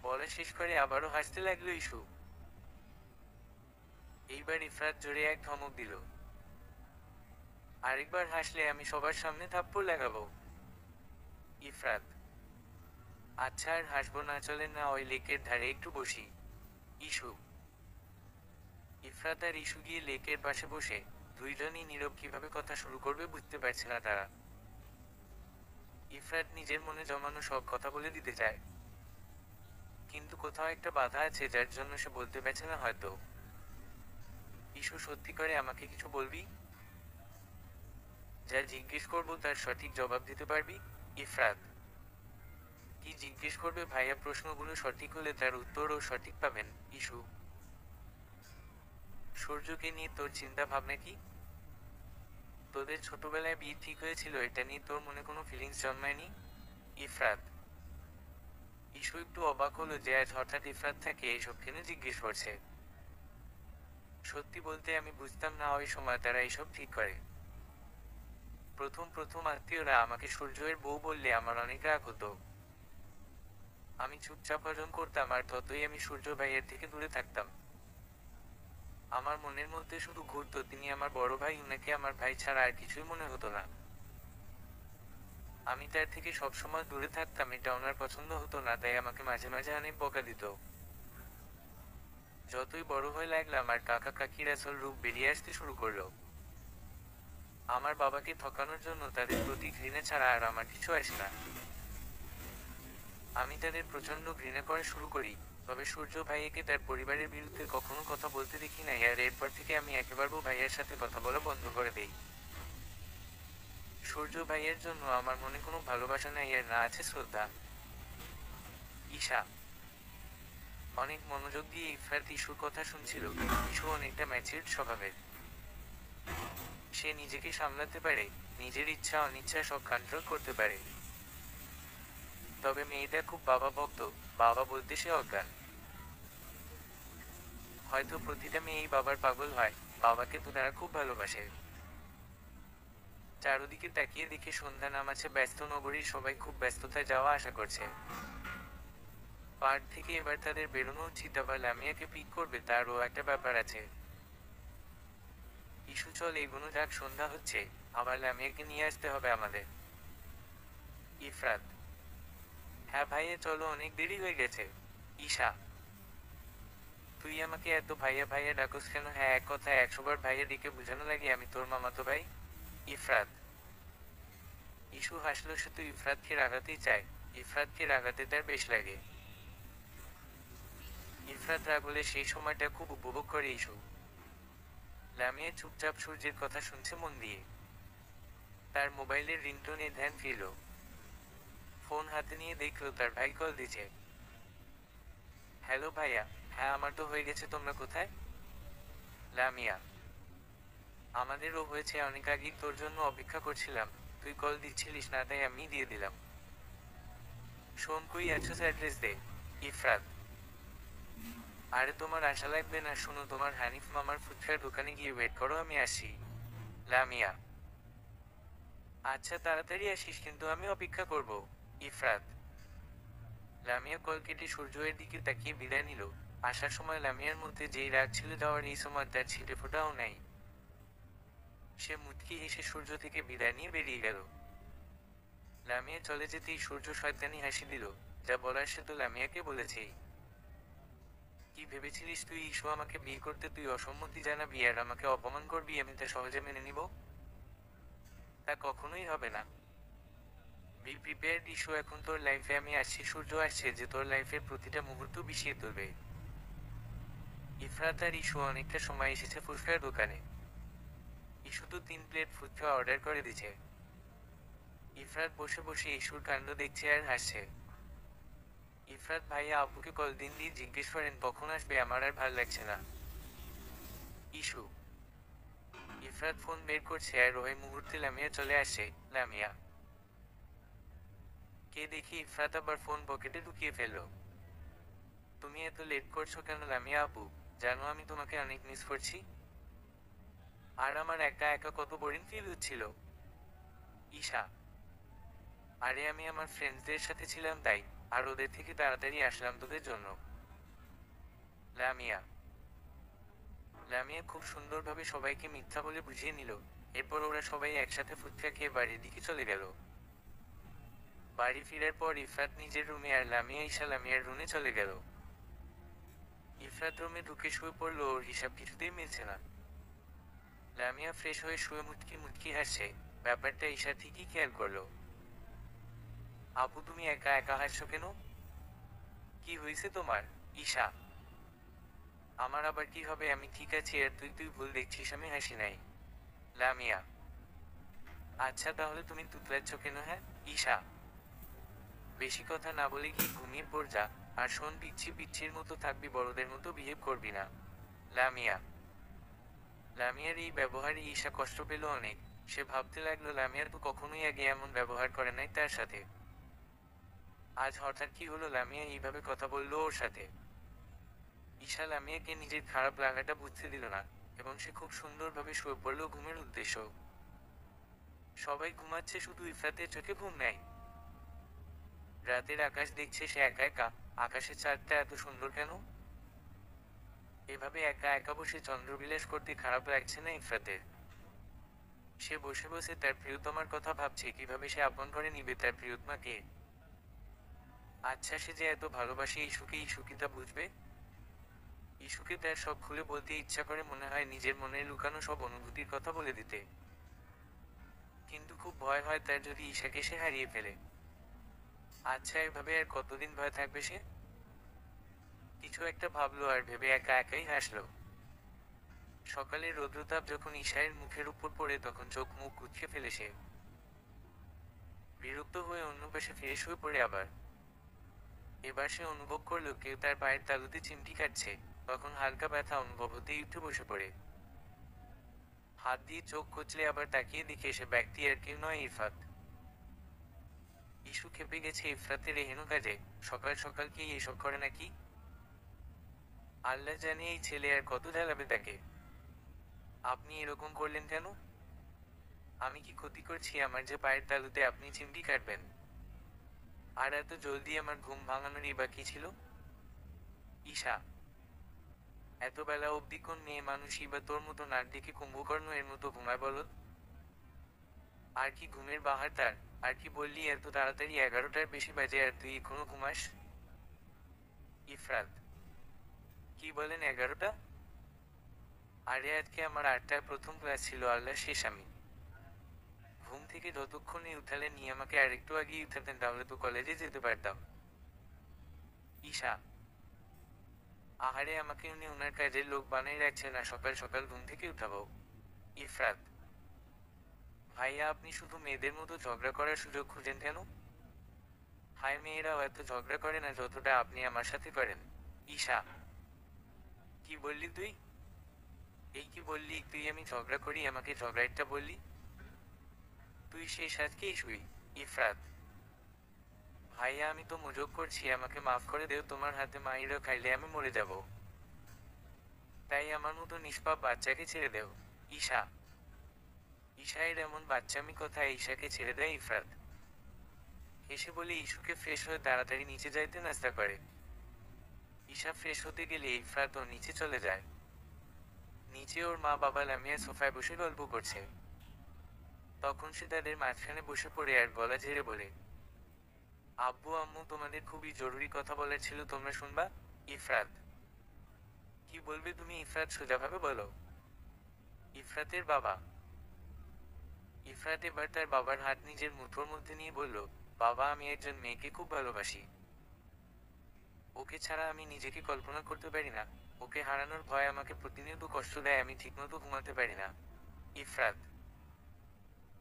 বলা শেষ করে আবারও হাসতে লাগলো ইস্যু। এইবার ইফরাত জোরে এক ধমক দিল, আরেকবার হাসলে আমি সবার সামনে থাপ্পড় লাগাবো। ইফরাত, আচ্ছা আর হাসবো না, চলেন না ওই লেকের ধারে একটু বসি। ইস্যু, ইফরাত আর ইস্যু গিয়ে লেকের পাশে বসে। দুইজনই নীরব, কিভাবে কথা শুরু করবে বুঝতে পারছে না তারা। ইফরাত নিজের মনে জমানো সব কথা বলে দিতে চায়, কিন্তু কোথাও একটা বাধা আছে যার জন্য সে বলতে পারছে না হয়তো। ইস্যু, সত্যি করে আমাকে কিছু বলবি? যা জিজ্ঞেস করবো তার সঠিক জবাব দিতে পারবি? ইফরাত, কি জিজ্ঞেস করবে ভাইয়া? প্রশ্নগুলো সঠিক হলে তার উত্তরও সঠিক পাবেন। ইস্যু, সূর্যকে নিয়ে তোর চিন্তা ভাবনা কি? তোদের ছোটবেলায় বিয়ে ঠিক হয়েছিল, এটা নিয়ে তোর মনে কোনো ফিলিংস জন্মায়নি? ইফরাত, ইস্যু একটু অবাক হলো যে আজ হঠাৎ ইফরাত তাকে এইসব কেন জিজ্ঞেস করছে। সত্যি বলতে আমি বুঝতাম না ওই সময় তারা এইসব ঠিক করে। প্রথম প্রথম আত্মীয়রা আমাকে সূর্যের বউ বললে আমার অনেক রাগ হতো। আমি চুপচাপ হজম করতাম, আর ততই আমি সূর্য ভাইয়ের থেকে দূরে থাকতাম। আমার মনের মধ্যে শুধু ঘুরতো তিনি আমার বড় ভাই, উনাকে আমার ভাই ছাড়া আর কিছুই মনে হতো না। আমি তার থেকে সবসময় দূরে থাকতাম, এটা ওনার পছন্দ হতো না, তাই আমাকে মাঝে মাঝে অনেক বকা দিত। যতই বড় হয়ে লাগলাম আর কাকা কাকির আসল রূপ বেরিয়ে আসতে শুরু করলো। আমার বাবাকে ঠকানোর জন্য তাদের প্রতি ঘৃণা ছাড়া আর আমার কিছু আসে না। আমি তাদের প্রচন্ড ঘৃণা করা শুরু করি। তবে সূর্য ভাইয়াকে তার পরিবারের বিরুদ্ধে কখনো কথা বলতে দেখি নাই, আর এরপর থেকে আমি একেবারেও ভাইয়ার সাথে কথা বলা বন্ধ করে দেই। সূর্য ভাইয়ের জন্য আমার মনে কোনো ভালোবাসা নাই, আর না আছে শ্রদ্ধা। ঈশা অনেক মনোযোগ দিয়ে ইফরাত ইস্যুর কথা শুনছিল। ইস্যু অনেকটা ম্যাচিউরড স্বভাবের। সে নিজেকে সামলাতে পারে, নিজের ইচ্ছা অনিচ্ছা সব কন্ট্রোল করতে পারে। তবে মেয়েটা খুব বাবা ভক্ত, বাবা বলতে সে অজ্ঞান। হয়তো প্রতিটা মেয়েই বাবার পাগল হয়, বাবাকে তো তারা খুব ভালোবাসে। চারদিকে তাকিয়ে দেখে সন্ধ্যা নামাচ্ছে, ব্যস্ত নগরীর সবাই খুব ব্যস্ততায় যাওয়া আসা করছে। পার্ক থেকে এবার তাদের বেরোনো উচিত, আবার লামিয়াকে পিক করবে তারও একটা ব্যাপার আছে। ইস্যু, চল এগোনো যাক, সন্ধ্যা হচ্ছে, আবার লামিয়াকে নিয়ে আসতে হবে আমাদের। ইফরাত, হ্যাঁ ভাইয়া চলো, অনেক দেরি হয়ে গেছে। ঈশা, তুই আমাকে এত ভাইয়া ভাইয়া ডাকস কেন? হ্যাঁ, এক কথায় 100 বার ভাইয়া ডেকে বোঝানো লাগে আমি তোর মামাতো ভাই। ইফরাত, ইস্যু হাসলো, শুধু ইফরাতকে রাগাতেই চায়। ইফরাতকে রাগাতে তার বেশ লাগে। ইফরাত রাগলে সেই সময়টা খুব উপভোগ করে ইস্যু। লামিয়া চুপচাপ সূর্যের কথা শুনছে মন দিয়ে। তার মোবাইলের রিংটোনে ধ্যান ফিরল। ফোন হাতে নিয়ে দেখলো তার ভাই কল দিছে। হ্যালো ভাইয়া, হ্যাঁ আমার তো হয়ে গেছে, তোমরা কোথায়? লামিয়া, আমাদেরও হয়েছে, অনেক আগেই তোর জন্য অপেক্ষা করছিলাম, তুই কল দিচ্ছিলিস না তাই আমি দিয়ে দিলাম। শোন, কই আছিস, অ্যাড্রেস দে। ইফরাত, আরে তোমার আশা লাগবে না, শোনো, তোমার হানিফ মামার ফুচকার দোকানে গিয়ে ওয়েট করো, আমি আসি। লামিয়া: আচ্ছা, তাড়াতাড়ি আসিস কিন্তু, আমি অপেক্ষা করব। ইফরাত: লামিয়া কল কেটে সূর্যের দিকে তাকিয়ে বিদায় নিল। আসার সময় লামিয়ার মধ্যে যেই রাগ ছিল, যাওয়ার এই সময় তার ছিটে ফোটাও নাই। সে মুচকি হেসে সূর্য থেকে বিদায় নিয়ে বেরিয়ে গেল। লামিয়া চলে যেতেই সূর্য শয়তানি হাসি দিল। যা বলার সে তো লামিয়াকে বলেছেই। কি ভেবেছিলিস তুই ইস্যু আমাকে বিয়ে করতে তুই অসম্মতি জানাবি আর আমাকে অপমান করবি আমি তা সহজে মেনে নিব? তা কখনোই হবে না। বি প্রিপেয়ার্ড ইস্যু, এখন তোর লাইফে আমি আসছি, সূর্য আসছে যে তোর লাইফের প্রতিটা মুহূর্ত বিষিয়ে তুলবে। ইফরাত আর ইস্যু অনেকটা সময় এসেছে ফুচকার দোকানে। ইস্যু তো 3 প্লেট ফুচকা অর্ডার করে দিছে। ইফরাত বসে বসে ইস্যুর কাণ্ড দেখছে আর হাসছে। ইফরাত ভাইয়া আপুকে কল দিন দিয়ে জিজ্ঞেস করেন কখন আসবে, আমার আর ভাল লাগছে না। ইস্যু: ইফরাত ফোন বের করছে আর ওই মুহূর্তে লামিয়া চলে আসে। লামিয়া: কে দেখি ইফরাত আবার ফোন পকেটে ঢুকিয়ে ফেলল। তুমি এত লেট করছো কেন লামিয়া আপু? জানো আমি তোমাকে অনেক মিস করছি। আর আমার একা একা কত বোরিং ফিল হচ্ছিল। ঈশা: আরে আমি আমার ফ্রেন্ডসদের সাথে ছিলাম তাই, আর ওদের থেকে তাড়াতাড়ি আসলাম তোদের জন্য। লামিয়া: লামিয়া খুব সুন্দরভাবে সবাইকে মিথ্যা বলে বুঝিয়ে নিল। এরপর ওরা সবাই একসাথে ফুচকা খেয়ে বাড়ির দিকে চলে গেল। বাড়ি ফিরার পর ইফরাত নিজের রুমে আর লামিয়া ঈশা লামিয়ার রুমে চলে গেল। ইফরাত রুমে ঢুকে শুয়ে পড়লো, ওর হিসাব কিছুতেই মিলছে না। লামিয়া ফ্রেশ হয়ে শুয়ে মুচকি মুচকি হাসছে। ব্যাপারটা ঈশা ঠিকই খেয়াল করলো। আপু তুমি একা একা হাসছো কেন? কি হয়েছে তোমার? ঈশা: আমার আবার কি হবে, আমি ঠিক আছি আর তুই তুই ভুল দেখছিস, আমি হাসি নাই। লামিয়া: আচ্ছা তাহলে তুমি তুতলাচ্ছ কেন? হ্যাঁ। ঈশা: বেশি কথা না বলে কি ঘুমিয়ে পড় যা। আর শোন, পিচ্ছি পিচ্ছির মতো থাকবি, বড়দের মতো বিহেভ করবি না। লামিয়া: লামিয়ার এই ব্যবহারে ঈশা কষ্ট পেল অনেক। সে ভাবতে লাগলো লামিয়ার তো কখনোই আগে এমন ব্যবহার করে নাই তার সাথে। আজ হঠাৎ কি হলো লামিয়া এইভাবে কথা বললো ওর সাথে? ঈশা লামিয়াকে নিজের খারাপ লাগাটা বুঝতে দিল না, এবং সে খুব সুন্দরভাবে শুয়ে পড়ল ঘুমের উদ্দেশ্য। সবাই ঘুমাচ্ছে, শুধু ইফরাতের চোখে ঘুম নেই। রাতের আকাশ দেখছে সে একা একা। আকাশের চাঁদটা এত সুন্দর কেন? এভাবে একা একা বসে চন্দ্রবিলাস করতে খারাপ লাগছে না ইফরাতের। সে বসে বসে তার প্রিয়তমার কথা ভাবছে, কিভাবে সে আপন করে নিবে তার প্রিয়তমাকে। আচ্ছা, সে যে এত ভালোবাসে ইস্যুকে, ইস্যু কি তা বুঝবে? ইস্যুকে তার সব খুলে বলতে ইচ্ছা করে, মনে হয় নিজের মনে লুকানো সব অনুভূতির কথা বলে দিতে। কিন্তু খুব ভয় হয় তার, যদি ঈশাকে সে হারিয়ে ফেলে। আচ্ছা, এভাবে আর কতদিন ভয় থাকবে সে? কিছু একটা ভাবলো আর ভেবে একা একাই হাসলো। সকালের রৌদ্রতাপ যখন ঈশায়ের মুখের উপর পড়ে তখন চোখ মুখ কুঁচকে ফেলে সে। বিরক্ত হয়ে অন্য পাশে ফিরে শুয়ে পড়ে আবার। এবার সে অনুভব করলো কেউ তার পায়ের তালুতে চিমটি কাটছে। তখন হালকা ব্যথা অনুভব হতেই উঠে বসে পড়ে। হাত দিয়ে চোখ কচলে আবার তাকিয়ে দেখে সে ব্যক্তি আর কেউ নয়, ইরফাত। ইস্যু খেপে গেছে ইফরাতের এহেন কাজে। সকাল সকাল কি এসব করে নাকি? আল্লাহ জানে এই ছেলে আর কত জ্বালাবে তাকে। আপনি এরকম করলেন কেন? আমি কি ক্ষতি করছি আমার যে পায়ের তালুতে আপনি চিমটি কাটবেন? আর এত জলদি আমার ঘুম ভাঙানোরই বা কি ছিল? ঈশা: এত বেলা অবধি কোন মেয়ে মানুষই বা তোর মতো নাক ডেকে কুম্ভকর্ণ এর মতো ঘুমায় বলো? আর কি ঘুমের বাহার তার? আর কি বললি এত তাড়াতাড়ি 11টার বেশি বাজে আর তুই এখনো ঘুমাস? ইফরাত: কি বলেন 11টা? আরে আজকে আমার 8টায় প্রথম ক্লাস ছিল, আল্লাহ শেষ আমি। ঘুম থেকে যতক্ষণে উঠালেন আমাকে আর একটু আগেই উঠাতেন তাহলে তো কলেজে যেতে পারতাম। ঈশা: আহারে, আমাকে উনি ওনার কাজের লোক বানাই রাখছেন আর সকাল সকাল ঘুম থেকে উঠাবো? ইফরাত: ভাইয়া আপনি শুধু মেয়েদের মতো ঝগড়া করার সুযোগ খুঁজেন কেন? হায়, মেয়েরাও এত ঝগড়া করে না যতটা আপনি আমার সাথে করেন। ঈশা: কি বললি তুই? এই কি বললি তুই, আমি ঝগড়া করি? আমাকে ঝগড়াইটটা বললি? তুই শেষ আজকেই শুই। ইফরাত: ভাইয়া আমি তো মজোক করছি, আমাকে মাফ করে দেও, তোমার হাতে মাইরা খাইলে আমি মরে যাব। তাই আমার মতো নিষ্পাপ বাচ্চাকে ছেড়ে দেও। ঈশা। ঈশায়ের এমন বাচ্চামি কথায় ঈশাকে ছেড়ে দেয় ইফরাত। হেসে বলে ইস্যুকে ফ্রেশ হয়ে তাড়াতাড়ি নিচে যাইতে নাস্তা করে। ঈশা ফ্রেশ হতে গেলে ইফরাত ওর নিচে চলে যায়। নিচে ওর মা বাবা লামিয়া সোফায় বসে গল্প করছে। তখন সে তাদের মাঝখানে বসে পড়ে আর গলা ঝেড়ে বলে, আব্বু আম্মু তোমাদের খুবই জরুরি কথা বলার ছিল, তোমরা শুনবা? ইফরাত। কি বলবে তুমি? ইফরাত সোজাভাবে বলো। ইফরাতের বাবা। ইফরাত এবার তার বাবার হাত নিজের মুঠোর মধ্যে নিয়ে বলল, বাবা আমি একজন মেয়েকে খুব ভালোবাসি। ওকে ছাড়া আমি নিজেকে কল্পনা করতে পারি না। ওকে হারানোর ভয় আমাকে প্রতিনিয়ত কষ্ট দেয়, আমি ঠিকমতো ঘুমাতে পারি না। ইফরাত।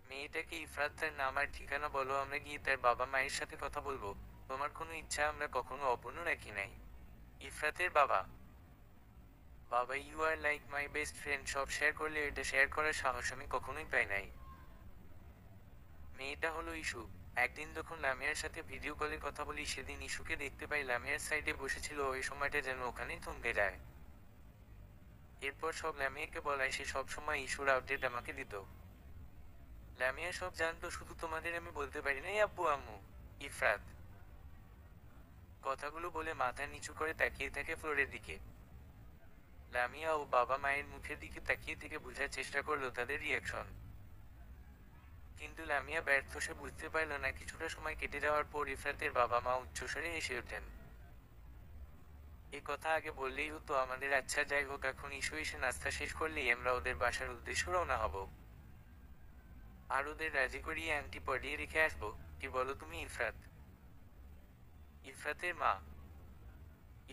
মেয়েটাকে ইফরাত তার নাম আর ঠিকানা বলো, আমরা গিয়ে তার বাবা মায়ের সাথে কথা বলবো। তোমার কোনো ইচ্ছা আমরা কখনো অপূর্ণ রাখি নাই। ইফরাতের বাবা। বাবা you are like my best friend, সব শেয়ার করলে এটা শেয়ার করার সাহস আমি কখনোই পাই নাই। মেয়েটা হলো ইস্যু। একদিন যখন লামিয়ার সাথে ভিডিও কলে কথা বলি সেদিন ইস্যুকে দেখতে পাই লামিয়ার সাইডে বসেছিল, ওই সময়টা যেন ওখানেই থমকে যায়। এরপর সব লামিয়াকে বলায় সে সব সময় ইস্যুর আপডেট আমাকে দিত। লামিয়া সব জানতো, শুধু তোমাদের আমি বলতে পারি নাই আব্বু আম্মু। ইফরাত। কথাগুলো বলে মাথা নিচু করে তাকিয়ে থাকে ফ্লোরের দিকে। লামিয়া ও বাবা মায়ের মুখের দিকে তাকিয়ে থেকে বোঝার চেষ্টা করলো তাদের রিয়াকশন। কিন্তু লামিয়া ব্যর্থ, সে বুঝতে পারল না। কিছুটা সময় কেটে যাওয়ার পর ইফরাতের বাবা মা উচ্চস্বরে হেসে ওঠেন। এ কথা আগে বললেই হতো আমাদের। আচ্ছা যাই হোক, এখন ইস্যু এসে নাস্তা শেষ করলেই আমরা ওদের বাসার উদ্দেশ্য রওনা হব। আর ওদের রাজি করিয়ে আংটি পরিয়ে রেখে আসবো। কি বলো তুমি ইফরাত? ইফরাতের মা।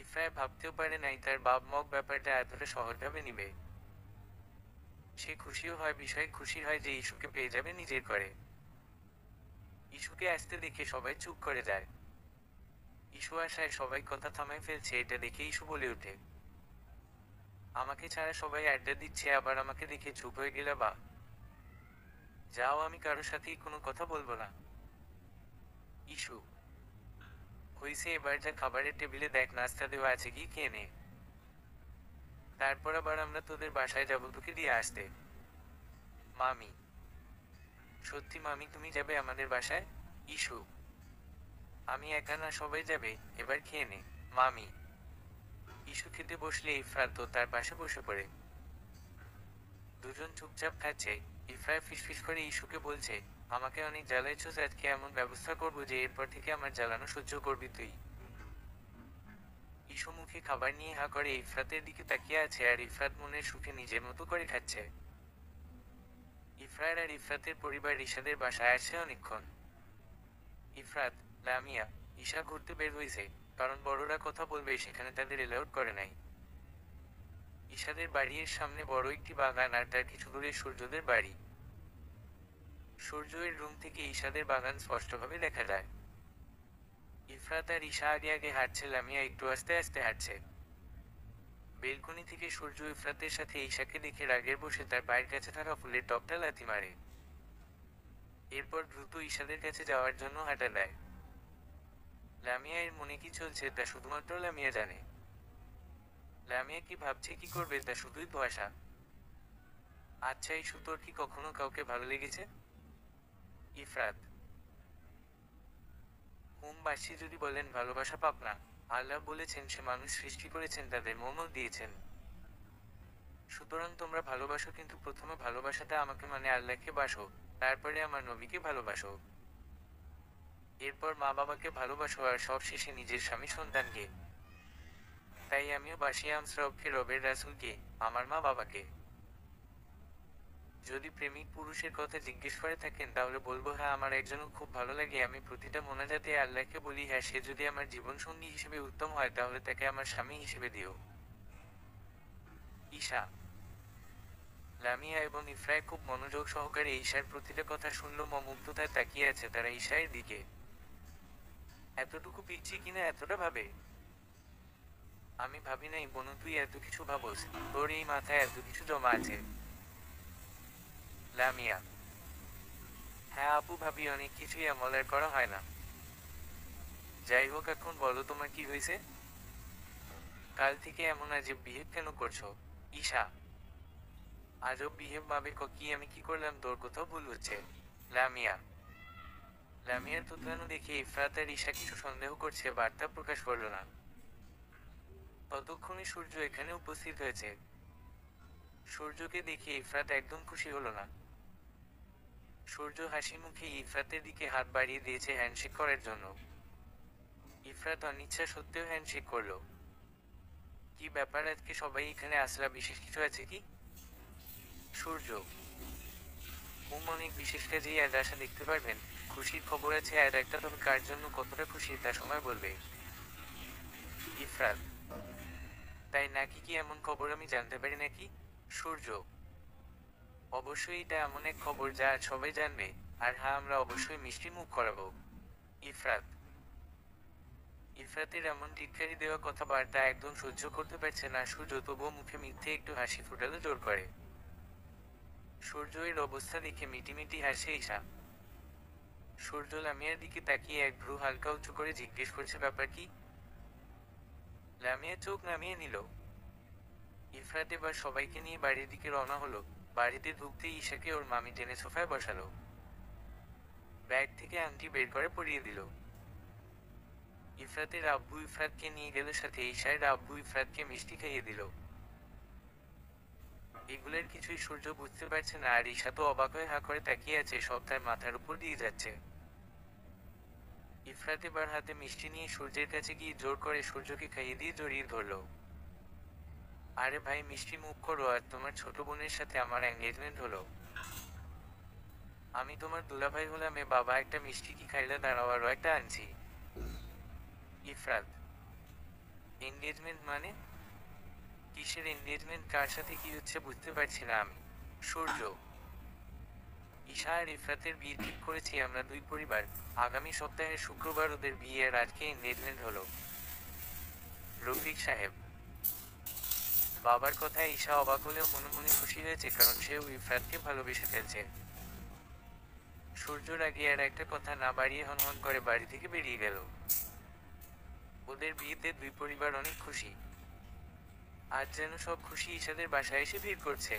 ইফরাত ভাবতেও পারে নাই তার বাপ মগ ব্যাপারটা এতটা সহজভাবে নিবে। সে খুশিও হয়, বিষয়ে খুশি হয় যে ইস্যুকে পেয়ে যাবে নিজের করে। ইস্যুকে আসতে দেখে সবাই চুপ করে যায়। ইস্যু আসায় সবাই কথা থামায় ফেলছে, এটা দেখে ইস্যু বলে ওঠে, আমাকে ছাড়া সবাই আড্ডা দিচ্ছে, আবার আমাকে দেখে চুপ হয়ে গেলে বা? যাও, আমি কারোর সাথেই কোনো কথা বলবো না। ইস্যু। হইছে, এবার যা খাবারের টেবিলে দেখ নাস্তা দেওয়া আছে, কি খেয়ে নে। তারপর আবার আমরা তোদের বাসায় যাবো তোকে দিয়ে আসতে। মামি। সত্যি মামি তুমি যাবে আমাদের বাসায়? ইস্যু। আমি একা না, সবাই যাবে, এবার খেয়ে নে। মামি। ইস্যু খেতে বসলে ইফরাত তার পাশে বসে পড়ে। দুজন চুপচাপ খাচ্ছে। ইফরাত ফিসফিস করে ইস্যুকে বলছে, আমাকে অনেক জ্বালাইছস, আজকে এমন ব্যবস্থা করবো যে এরপর থেকে আমার জ্বালানো সহ্য করবি তুই। ইস্যু মুখে খাবার নিয়ে হা করে ইফরাতের দিকে তাকিয়ে আছে, আর ইফরাত মনের সুখে নিজের মতো করে খাচ্ছে। ইফরাত আর ইফরাতের পরিবার ঈশাদের বাসায় আসছে অনেকক্ষণ। ইফরাত, লামিয়া, ঈশা ঘুরতে বের হয়েছে, কারণ বড়রা কথা বলবে সেখানে তাদের এলাউড করে নাই। ঈশাদের বাড়ির সামনে বড় একটি বাগান, আর তার কিছু দূরে সূর্যদের বাড়ি। সূর্যের রুম থেকে ঈশাদের বাগান স্পষ্টভাবে দেখা যায়। ইফরাত আর ঈশা আগে আগে হাঁটছে, লামিয়া একটু আস্তে আস্তে হাঁটছে। বেলকনি থেকে সূর্য ইফরাতের সাথে ঈশাকে দেখে রাগের বসে তার পায়ের কাছে থাকা ফুলের টপটা লাথি মারে। এরপর দ্রুত ঈশাদের কাছে যাওয়ার জন্য হাঁটা দেয়। লামিয়া এর মনে কি চলছে তা শুধুমাত্র লামিয়া জানে। লামিয়া কি ভাবছে, কি করবে তা শুধুই ধোঁয়াশা। আচ্ছা ইস্যু, তোর কি কখনো কাউকে ভালো লেগেছে? ইফরাত। বাসী যদি বলেন ভালোবাসা পাপ না। আল্লাহ বলেছেন সে মানুষ সৃষ্টি করেছেন, তাদের মনও দিয়েছেন। সুতরাং তোমরা ভালোবাসো, কিন্তু প্রথমে ভালোবাসাটা আমাকে মানে আল্লাহকে বাসো, তারপরে আমার নবীকে ভালোবাসো। এরপর মা বাবাকে ভালোবাসো, আর সব শেষে নিজের স্বামী সন্তানকে। তাই আমিও বাসি আমসরবকে, রবের রাসূলকে, আমার মা বাবাকে। যদি প্রেমিক পুরুষের কথা জিজ্ঞেস করে থাকেন তাহলে বলবো হ্যাঁ আমার একজনও খুব ভালো লাগে। আমি প্রতিটা মোনাজাতে আল্লাহকে বলি হ্যাঁ সে যদি আমার জীবনসঙ্গী হিসেবে উত্তম হয় তাহলে তাকে আমার স্বামী হিসেবে দিও। ঈশা। লামিয়া এবং ইফরাত খুব মনোযোগ সহকারে ঈশার প্রতিটা কথা শুনল, মুগ্ধতায় তাকিয়ে আছে তারা ঈশার দিকে। এতটুকু পিচ্ছি কিনা এতটা ভাবে? আমি ভাবি নাই বনু, তুই এত কিছু ভাবস, তোর এই মাথায় এত কিছু জমা আছে। লামিয়া। হ্যাঁ আপু ভাবি, অনেক কিছুই আমলের করা হয় না। যাই হোক, এখন বলো তোমার কি হয়েছে? কাল থেকে এমন আজীব বিহেভ কেন করছো? ঈশা, আজব বিহেভ ভাবে কি আমি কি করলাম, তোর কোথাও ভুল হচ্ছে। লামিয়া, লামিয়ার তুতলানো দেখে ইফরাত আর ঈশা কিছু সন্দেহ করছে, বার্তা প্রকাশ করল না। ততক্ষণে সূর্য এখানে উপস্থিত হয়েছে। সূর্যকে দেখে ইফরাত একদম খুশি হলো না। সূর্য হাসি মুখে ইফরাতের দিকে হাত বাড়িয়ে দিয়েছে হ্যান্ডশেক করার জন্য। ইফরাত অনিচ্ছা সত্ত্বেও হ্যান্ডশেক করলো। কি ব্যাপার, আজকে সবাই এখানে আসলা, বিশেষ কিছু আছে কি? সূর্য, অনেক বিশেষ কাজেই আজ আসা, দেখতে পারবেন। খুশির খবর আছে আর একটা, তবে কার জন্য কতটা খুশি তা সময় বলবে। ইফরাত, তাই নাকি? কি এমন খবর আমি জানতে পারি নাকি? সূর্য, অবশ্যই এটা এমন এক খবর যা আজ সবাই জানবে। আর হ্যাঁ, আমরা অবশ্যই মিষ্টি মুখ করাবো। ইফরাত, ইফরাতের এমন টিটকারি দেওয়া কথাবার্তা একদম সহ্য করতে পারছে না সূর্য, তবুও মুখে মিথ্যে একটু হাসি ফুটালো জোর করে। সূর্য এর অবস্থা দেখে মিটিমিটি হাসে ঈশা। সূর্য লামিয়ার দিকে তাকিয়ে এক ভ্রু হালকা উঁচু করে জিজ্ঞেস করছে, ব্যাপার কি? লামিয়া চোখ নামিয়ে নিল। ইফরাত এবার সবাইকে নিয়ে বাড়ির দিকে রওনা হলো। বাড়িতে ঢুকতেই ঈশাকে ওর মামি টেনে সোফায় বসালো। ব্যাগ থেকে আংটি বের করে পরিয়ে দিল। ইফরাতের আব্বু ইফরাতকে নিয়ে গেল সাথে, ঈশার আব্বু ইফরাতকে মিষ্টি খাইয়ে দিল। এগুলোর কিছুই সূর্য বুঝতে পারছে না, আর ঈশা তো অবাক হয়ে হা করে তাকিয়ে আছে, সব তার মাথার উপর দিয়ে যাচ্ছে। ইফরাত এবার হাতে মিষ্টি নিয়ে সূর্যের কাছে গিয়ে জোর করে সূর্যকে খাইয়ে দিয়ে জড়িয়ে ধরল। আরে ভাই, মিষ্টি মুখ করো, আর তোমার ছোট বোনের সাথে আমার এঙ্গেজমেন্ট হলো। আমি তোমার দুলাভাই হলাম, এ বাবা, একটা মিষ্টি কি খাইলে, দাঁড়াও আরো একটা আনছি। ইফরাত, এঙ্গেজমেন্ট মানে? কিসের এঙ্গেজমেন্ট, কার সাথে কি হচ্ছে বুঝতে পারছি না আমি। সূর্য, ঈশা আর ইফরাতের বিয়ে ঠিক করেছি আমরা দুই পরিবার। আগামী সপ্তাহের শুক্রবার ওদের বিয়ে, আর আজকে এঙ্গেজমেন্ট হলো। রফিক সাহেব, বাবার কথায় ঈশা অবাক হলেও মনে মনে খুশি হয়েছে, কারণ সেও ইফরাতকে ভালোবেসে ফেলছে। সূর্যর আগে আর একটা কথা না বাড়িয়ে হনহন করে বাড়ি থেকে বেরিয়ে গেল। ওদের বিয়েতে দুই পরিবার অনেক খুশি। আজ যেন সব খুশি ঈশাদের বাসায় এসে ভিড় করছে।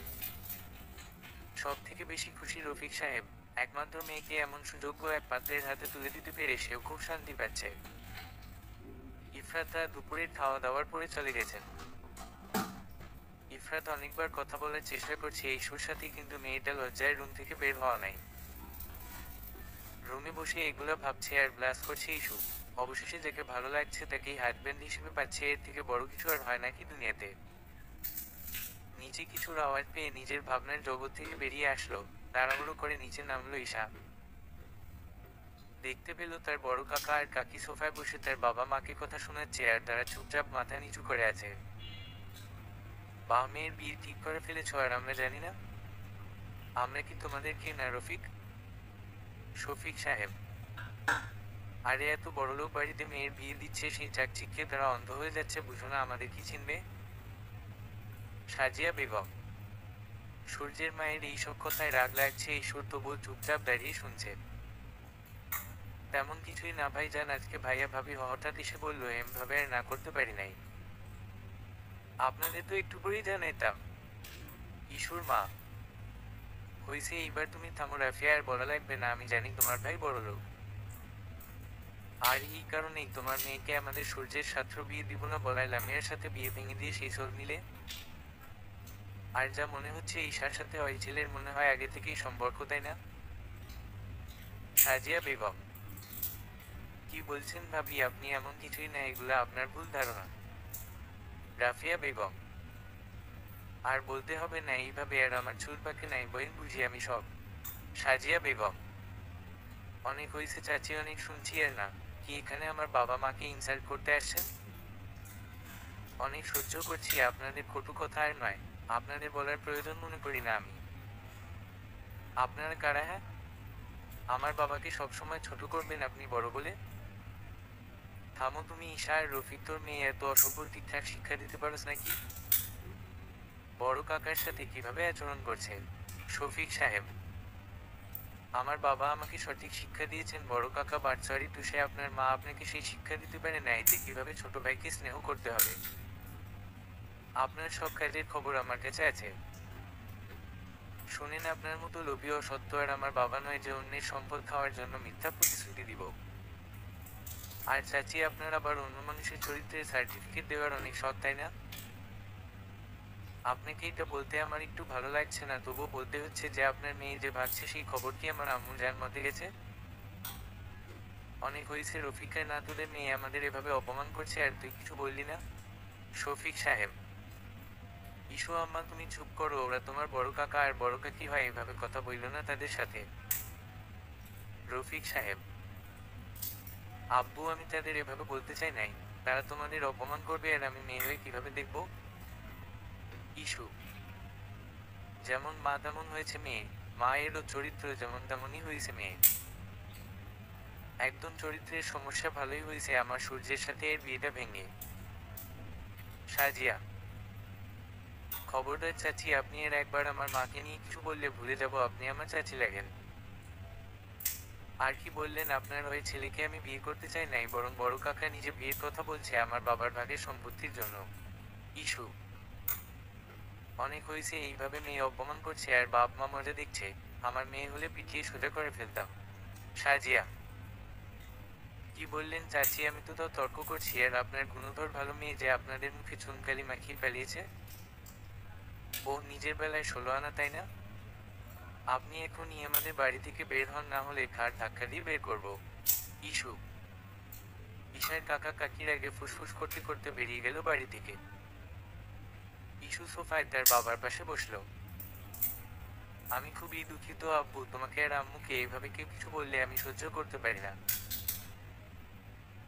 সব থেকে বেশি খুশি রফিক সাহেব, একমাত্র মেয়েকে এমন সুযোগ্য এক পাত্রের হাতে তুলে দিতে পেরে সেও খুব শান্তি পাচ্ছে। ইফরাতরা দুপুরের খাওয়া দাওয়ার পরে চলে গেছেন। ইফরাত অনেকবার কথা বলার চেষ্টা করছে ঈশুর সাথে, কিন্তু মেয়েটা লজ্জায় রুম থেকে বের হওয়া নাই। রুমে বসে এগুলা ভাবছে আর ব্লাস করছে ঈশু। অবশেষে যাকে ভালো লাগছে তাকেই হাজব্যান্ড হিসেবে পাচ্ছে, এর থেকে বড় কিছু আর হয় নাকি দুনিয়াতে। নিচে কিছুর আওয়াজ পেয়ে নিজের ভাবনার জগৎ থেকে বেরিয়ে আসলো। তাড়াহুড়ো করে নিচে নামলো ঈশা। দেখতে পেল তার বড় কাকা আর কাকি সোফায় বসে তার বাবা মাকে কথা শোনাচ্ছে, আর তারা চুপচাপ মাথা নিচু করে আছে। বা, মেয়ের বিয়ে ঠিক করে ফেলেছ আর আমরা জানি না? আমরা কি তোমাদেরকে না রফিক? শফিক সাহেব, আরে এত বড়লোক বাড়িতে মেয়ের বিয়ে দিচ্ছে, সেই চাকচিক্যে তারা অন্ধ হয়ে যাচ্ছে, বুঝো না আমাদের কি চিনবে? সাজিয়া বেগম, সূর্যের মায়ের এইসব কথায় রাগ লাগছে ঈশ্বর, তবুও চুপচাপ দাঁড়িয়ে শুনছে। তেমন কিছুই না ভাইজান, আজকে ভাইয়া ভাবি হঠাৎ এসে বললো, এমভাবে আর না করতে পারি নাই। আপনাদের তো একটু করেই জানাইতাম। ঈশ্বর মা, হয়েছে, এইবার তুমি থামো রাফিয়া, আর বলা লাগবে না, আমি জানি তোমার ভাই বড়লোক। আর এই কারণেই তোমার মেয়েকে আমাদের সূর্যের ছাত্র বিয়ে দিব না বলায় লামিয়ার সাথে বিয়ে ভেঙে দিয়ে সেই সব নিলে। আর যা মনে হচ্ছে ঈশার সাথে ওই ছেলের মনে হয় আগে থেকেই সম্পর্ক, তাই না? সাজিয়া বেগম, কি বলছেন ভাবি আপনি, এমন কিছুই না, এগুলা আপনার ভুল ধারণা। রাফিয়া বেগম, আর বলতে হবে না এইভাবে, আর আমার চুল পাকে নাই বইন বুঝি আমি সব। সাজিয়া বেগম, অনেক হয়েছে চাচি, অনেক শুনছি, আর না। কি এখানে আমার বাবা মাকে ইনসাল্ট করতে আসছেন? অনেক সহ্য করছি আপনাদের কটু কথা, আর নয়, আপনাদের বলার প্রয়োজন মনে করি না আমি। আপনারা কারা? হ্যাঁ, আমার বাবাকে সবসময় ছোট করবেন আপনি বড় বলে? থামো তুমি ঈশা, আর রফিক, তোর মেয়ে এত অসভ্য, ঠিকঠাক শিক্ষা দিতে পারোস নাকি? বড় কাকার সাথে কিভাবে আচরণ করছে? শফিক সাহেব, আমার বাবা আমাকে সঠিক শিক্ষা দিয়েছেন বড় কাকা, বাট সরি টু সে আপনার মা আপনাকে সেই শিক্ষা দিতে পারে নাই যে কিভাবে ছোট ভাইকে স্নেহ করতে হবে। আপনার সব কাজের খবর আমার কাছে আছে। শুনেন, আপনার মতো লোভী অসত্য আর আমার বাবা নয় যে অন্যের সম্পদ খাওয়ার জন্য মিথ্যা প্রতিশ্রুতি দিব। আর চাচি, আপনার আবার অন্য মানুষের চরিত্রের সার্টিফিকেট দেওয়ার অনেক শখ, তাই না? আপনাকে এটা বলতে আমার একটু ভালো লাগছে না, তবুও বলতে হচ্ছে যে আপনার মেয়ে যে ভাগছে সেই খবর কি আমার আম্মু জান মতে গেছে? অনেক হয়েছে, রফিকের না তুলে মেয়ে আমাদের এভাবে অপমান করছে আর তুই কিছু বললি না? শফিক সাহেব। ইসু আম্মা, তুমি চুপ করো, ওরা তোমার বড় কাকা আর বড় কাকি হয়, এভাবে কথা বলল না তাদের সাথে। রফিক সাহেব। আব্বু, আমি তাদের এভাবে বলতে চাই নাই। তারা তোমাদের অপমান করবে আর আমি মেয়ে হয়ে কিভাবে দেখবো? ইসু। যেমন মা তেমন হয়েছে মেয়ে, মায়েরও চরিত্র যেমন তেমনই হয়েছে মেয়ে। একদম চরিত্রের সমস্যা, ভালোই হয়েছে আমার সূর্যের সাথে এর বিয়েটা ভেঙে। সাজিয়া। খবরদার চাচি, আপনি এর একবার আমার মাকে নিয়ে কিছু বললে ভুলে যাব আপনি আমার চাচি লাগেন। আর কি বললেন? আপনার ওই ছেলেকে আমি বিয়ে করতে চাই নাই, বরং বড় কাকা নিজে বিয়ের কথা বলছে আমার বাবার ভাগের সম্পত্তির জন্য। ইস্যু। অনেক হয়েছে, এইভাবে মেয়ে অপমান করছে আর বাপ মা মজা দেখছে। আমার মেয়ে হলে পিটিয়ে সোজা করে ফেলতাম। সাজিয়া। কি বললেন চাচি? আমি তো তাও তর্ক করছি, আর আপনার গুণধর ভালো মেয়ে যে আপনাদের মুখে চুনকালি মাখিয়ে পালিয়েছে। ও নিজের বেলায় 16 আনা, তাই না? আপনি এখনই আমাদের বাড়ি থেকে বের হন, না হলে ঘাড় ধাক্কা দিয়ে বের করবো। ইস্যু। ঈশার কাকা কাকির আগে ফুসফুস করতে করতে বেরিয়ে গেল বাড়ি থেকে। ইস্যু সোফায় তার বাবার পাশে বসলো। আমি খুবই দুঃখিত আব্বু, তোমাকে আর আম্মুকে এইভাবে কেউ কিছু বললে আমি সহ্য করতে পারি না।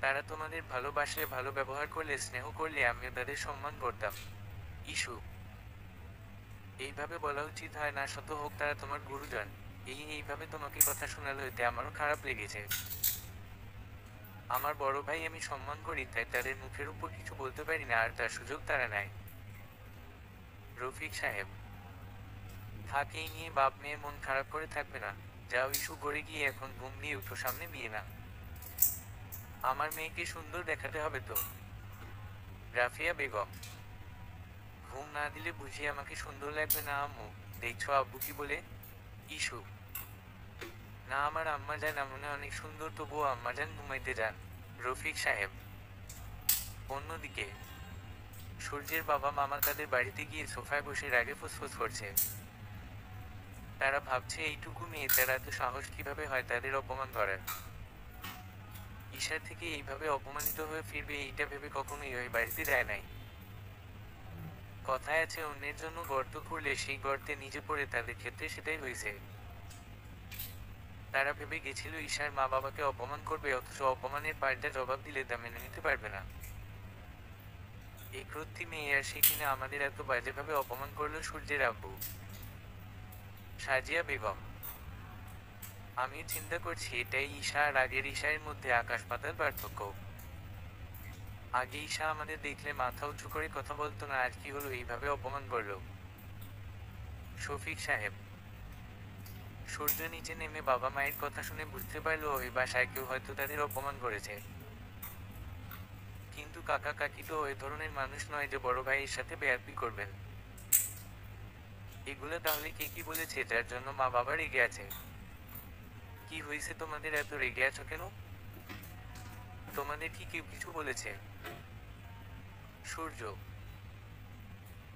তারা তোমাদের ভালোবাসলে, ভালো ব্যবহার করলে, স্নেহ করলে আমিও তাদের সম্মান করতাম। ইস্যু। এইভাবে বলা উচিত হয় না, শত হোক তারা তোমার গুরুজন। এইভাবে তোমাকে কথা শোনালো, এতে আমারও খারাপ লেগেছে। আমার বড় ভাই আমি সম্মান করি, তাই তাদের মুখের উপর কিছু বলতে পারি না, আর তার সুযোগ তারা নেয়। রফিক সাহেব। থাক, এই নিয়ে বাপ মেয়ের মন খারাপ করে থাকবে না। যাও ইস্যু, করে গিয়ে এখন ঘুম দিয়ে উঠো, সামনে বিয়ে না। আমার মেয়েকে সুন্দর দেখাতে হবে তো। রাফিয়া বেগম। ঘুম না দিলে বুঝি আমাকে সুন্দর লাগবে না আম্মু? দেখছো আব্বু কি বলে? ইস্যু। না, আমার আম্মা জান মনে অনেক সুন্দর, তবুও আম্মা জান ঘুমাইতে যান। রফিক সাহেব। অন্যদিকে সূর্যের বাবা মামা তাদের বাড়িতে গিয়ে সোফায় বসে রাগে ফুসফুস করছে। তারা ভাবছে এইটুকু মেয়ে, তারা এত সাহস কিভাবে হয় তাদের অপমান করার। ঈশার থেকে এইভাবে অপমানিত হয়ে ফিরবে এইটা ভেবে কখনোই ওই বাড়িতে যায় নাই। কথায় আছে, অন্যের জন্য গর্ত খুঁড়লে সেই গর্তে নিজে পড়ে, তাদের ক্ষেত্রে সেটাই হয়েছে। তারা ভেবে গেছিল ঈশার মা বাবাকে অপমান করবে, অথচ অপমানের পাল্টা জবাব দিলে তা মেনে নিতে পারবে না। এই ক্রোধী মেয়ে, আর সে কিনা আমাদের এত বাজেভাবে অপমান করলো। সূর্যের আব্বু। সাজিয়া বেগম। আমি চিন্তা করছি এটাই ঈশা আর আগের ঈশার মধ্যে আকাশ পাতাল পার্থক্য। আগে ঈশা আমাদের দেখলে মাথা উঁচু করে কথা বলতো না, আজ কি হলো এইভাবে অপমান করলো? শফিক সাহেব। সূর্য নিচে নেমে বাবা মায়ের কথা শুনে বুঝতে পারলো ওই বাসায় কেউ হয়তো তাদের অপমান করেছে। কিন্তু কাকা কাকি তো ওই ধরনের মানুষ নয় যে বড় ভাইয়ের সাথে বেয়াদবি করবেন। এগুলো তাহলে কে কি বলেছে যার জন্য মা বাবা রেগে আছে? কি হয়েছে তোমাদের, এত রেগে আছো কেন? তোমাদের কি কেউ কিছু বলেছে? সূর্য।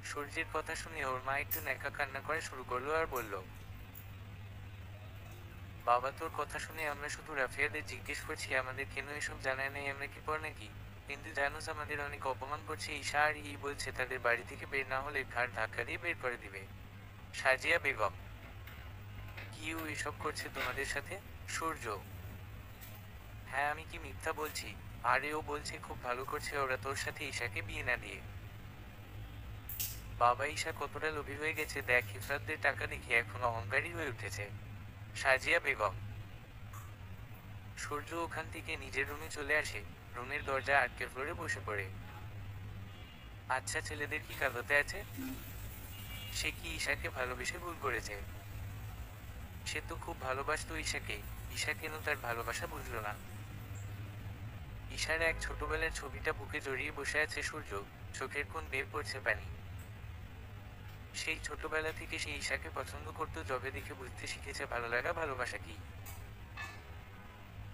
সূর্যের কথা শুনে ওর মা একটু ন্যাকা কান্না করে শুরু করলো আর বলল, বাবা তোর কথা শুনে আমরা শুধু রাফিয়াদের জিজ্ঞেস করছি আমাদের কেন এসব জানায় নাই, আমরা কি পর নাকি? কিন্তু জানোস আমাদের অনেক অপমান করছে ঈশা, আর বলছে তাদের বাড়ি থেকে বের না হলে ঘাড় ধাক্কা দিয়ে বের করে দিবে। সাজিয়া বেগম। কি ও এসব করছে তোমাদের সাথে? সূর্য। হ্যাঁ, আমি কি মিথ্যা বলছি? আরে ও বলছে খুব ভালো করছে ওরা তোর সাথে ঈশাকে বিয়ে না দিয়ে। বাবা, ঈশা কতটা লোভী হয়ে গেছে দেখ, ইফরাতদের টাকা দেখে এখন অহংকারী হয়ে উঠেছে। সাজিয়া বেগম। সূর্য ওখান থেকে নিজের রুমে চলে আসে। রুমের দরজা আটকে ফ্লোরে বসে পড়ে। আচ্ছা, ছেলেদের কি কাঁদতে আছে? সে কি ঈশাকে ভালোবেসে ভুল করেছে? সে তো খুব ভালোবাসতো ঈশাকে। ঈশা কেন তার ভালোবাসা বুঝলো না? ঈশার এক ছোটবেলার ছবিটা বুকে জড়িয়ে বসে আছে সূর্য, চোখের কোণ বের পড়ছে পানি। সেই ছোটবেলা থেকে সে ঈশাকে পছন্দ করতো, যবে দেখে বুঝতে শিখেছে ভালো লাগা ভালোবাসা কি।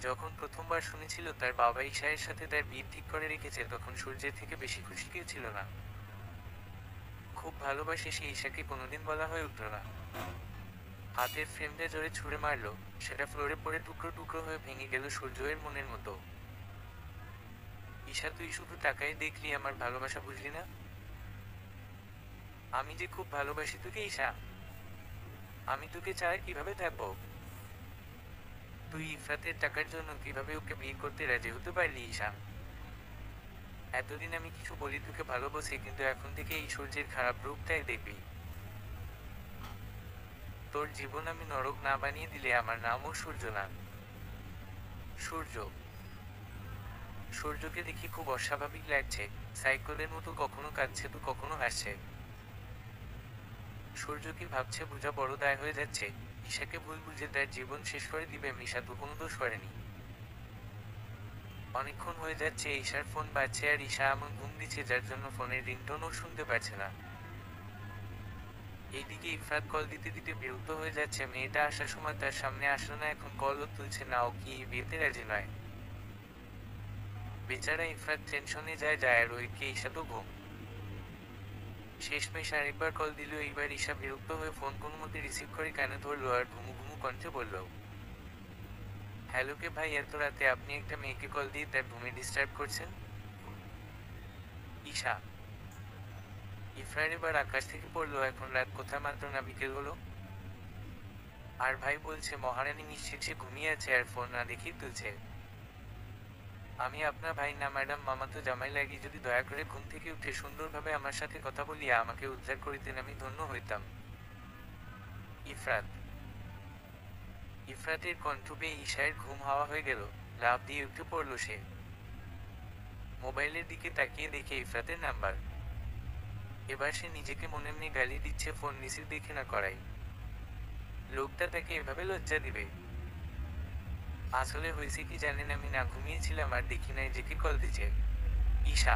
যখন প্রথমবার শুনেছিল তার বাবা ঈশায়ের সাথে তার বিয়ে ঠিক করে রেখেছে, তখন সূর্যের থেকে বেশি খুশি কেউ ছিল না। খুব ভালোবাসে সে ঈশাকে কোনোদিন বলা হয়ে উঠল না। হাতের ফ্রেমটা জোরে ছুঁড়ে মারল, সেটা ফ্লোরে পড়ে টুকরো টুকরো হয়ে ভেঙে গেল সূর্যের মনের মতো। ঈশা, তুই শুধু টাকায় দেখলি আমার ভালোবাসা, বুঝলি না? আমি যে খুব ভালোবাসি তোকে ঈশা। আমি তোকে ছাড়া কিভাবে থাকবো? তুই ইফরাতের টাকার জন্য কিভাবে ওকে বিয়ে করতে রাজি হতে পারলি ঈশা? এতদিন আমি কিছু বলি তোকে ভালোবাসি, কিন্তু এখন থেকে এই সূর্যের খারাপ রূপটাই দেখবি। তোর জীবন আমি নরক না বানিয়ে দিলে আমার নামও সূর্য না। সূর্য। সূর্যকে দেখি খুব অস্বাভাবিক লাগছে, সাইকেলের মতো কখনো কাঁদছে তো কখনো হাসছে। সূর্য কি ভাবছে বোঝা বড় দায় হয়ে যাচ্ছে? ঈশাকে ভুল বুঝে তার জীবন শেষ করে দিবে। ঈশা তো কোনো দোষ করেনি। অনেকক্ষণ হয়ে যাচ্ছে, ঈশার ফোন বাজছে আর ঈশা এমন ঘুম দিচ্ছে যার জন্য ফোনের রিংটোনও শুনতে পাচ্ছে না। এইদিকে ইফরাত কল দিতে দিতে বিরক্ত হয়ে যাচ্ছে, মেয়েটা আসার সময় তার সামনে আসলো না, এখন কলও তুলছে না, ও কি বিয়েতে রাজি নয়? বেচারা ইফরাত টেনশনে যায় আর ওইদিকে ঈশা তো ঘুম। শেষমেশ আরেকবার কল দিল, এইবার ঈশা বিরক্ত হয়ে ফোন কোনো মতে রিসিভ করে কানে ধরলো আর ঘুমু ঘুমু কণ্ঠে বলল, হ্যালো কে ভাই, এত রাতে আপনি একটা মেয়েকে কল দিয়ে তার ঘুমে ডিস্টার্ব করছেন? ঈশা। ইফরার এবার আকাশ থেকে পড়লো, এখন রাত কোথায়, মাত্র না বিকেল হলো। আর ভাই বলছে মহারানী নিশ্চিত সে ঘুমিয়ে আছে আর ফোন না দেখেই তুলছে। আমি আপনার ভাই না ম্যাডাম, মামাতো জামাই লাগি, যদি দয়া করে ঘুম থেকে উঠে সুন্দরভাবে আমার সাথে কথা বলিয়া আমাকে উদ্ধার করিতেন আমি ধন্য হইতাম। ইফরাত। ইফরাতের কণ্ঠ পেয়ে ঈশায়ের ঘুম হাওয়া হয়ে গেল, লাফ দিয়ে উঠে পড়ল সে। মোবাইলের দিকে তাকিয়ে দেখে ইফরাতের নাম্বার। এবার সে নিজেকে মনে মনে গালি দিচ্ছে, ফোন রিসিভ দেখে না করাই। লোকটা তাকে এভাবে লজ্জা দিবে? আসলে হয়েছে কি জানেন, আমি না ঘুমিয়েছিলাম আর দেখি নাই যে কে কল দিচ্ছে। ঈশা।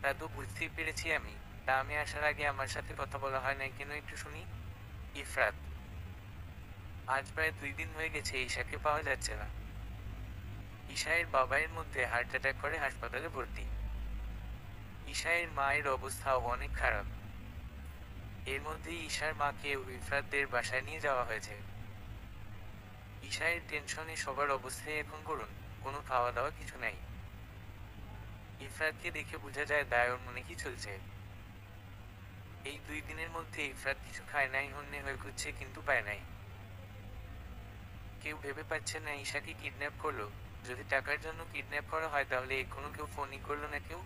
তা তো বুঝতেই পেরেছি আমি, তা আমি আসার আগে আমার সাথে কথা বলা হয় নাই কেন, একটু শুনি। ইফরাত। আজ প্রায় 2 দিন হয়ে গেছে ঈশাকে পাওয়া যাচ্ছে না। ঈশায়ের বাবার মধ্যে হার্ট অ্যাটাক করে হাসপাতালে ভর্তি। ঈশায়ের মায়ের অবস্থাও অনেক খারাপ। এর মধ্যেই ঈশার মাকে ইফরাতদের বাসায় নিয়ে যাওয়া হয়েছে। ঈশায়ের টেনশনে সবার অবস্থাই এখন করুন, কোনো খাওয়া দাওয়া কিছু নাই। ইফরাতকে দেখে বোঝা যায় দায়র মনে কি চলছে। এই 2 দিনের মধ্যে ইফরাত কিছু খায় নাই, হন্যে হয়ে খুঁজছে কিন্তু পায় নাই। কেউ ভেবে পাচ্ছে না ঈশাকে কিডন্যাপ করলো। যদি টাকার জন্য কিডন্যাপ করা হয় তাহলে এখনো কেউ ফোনই করলো না কেউ।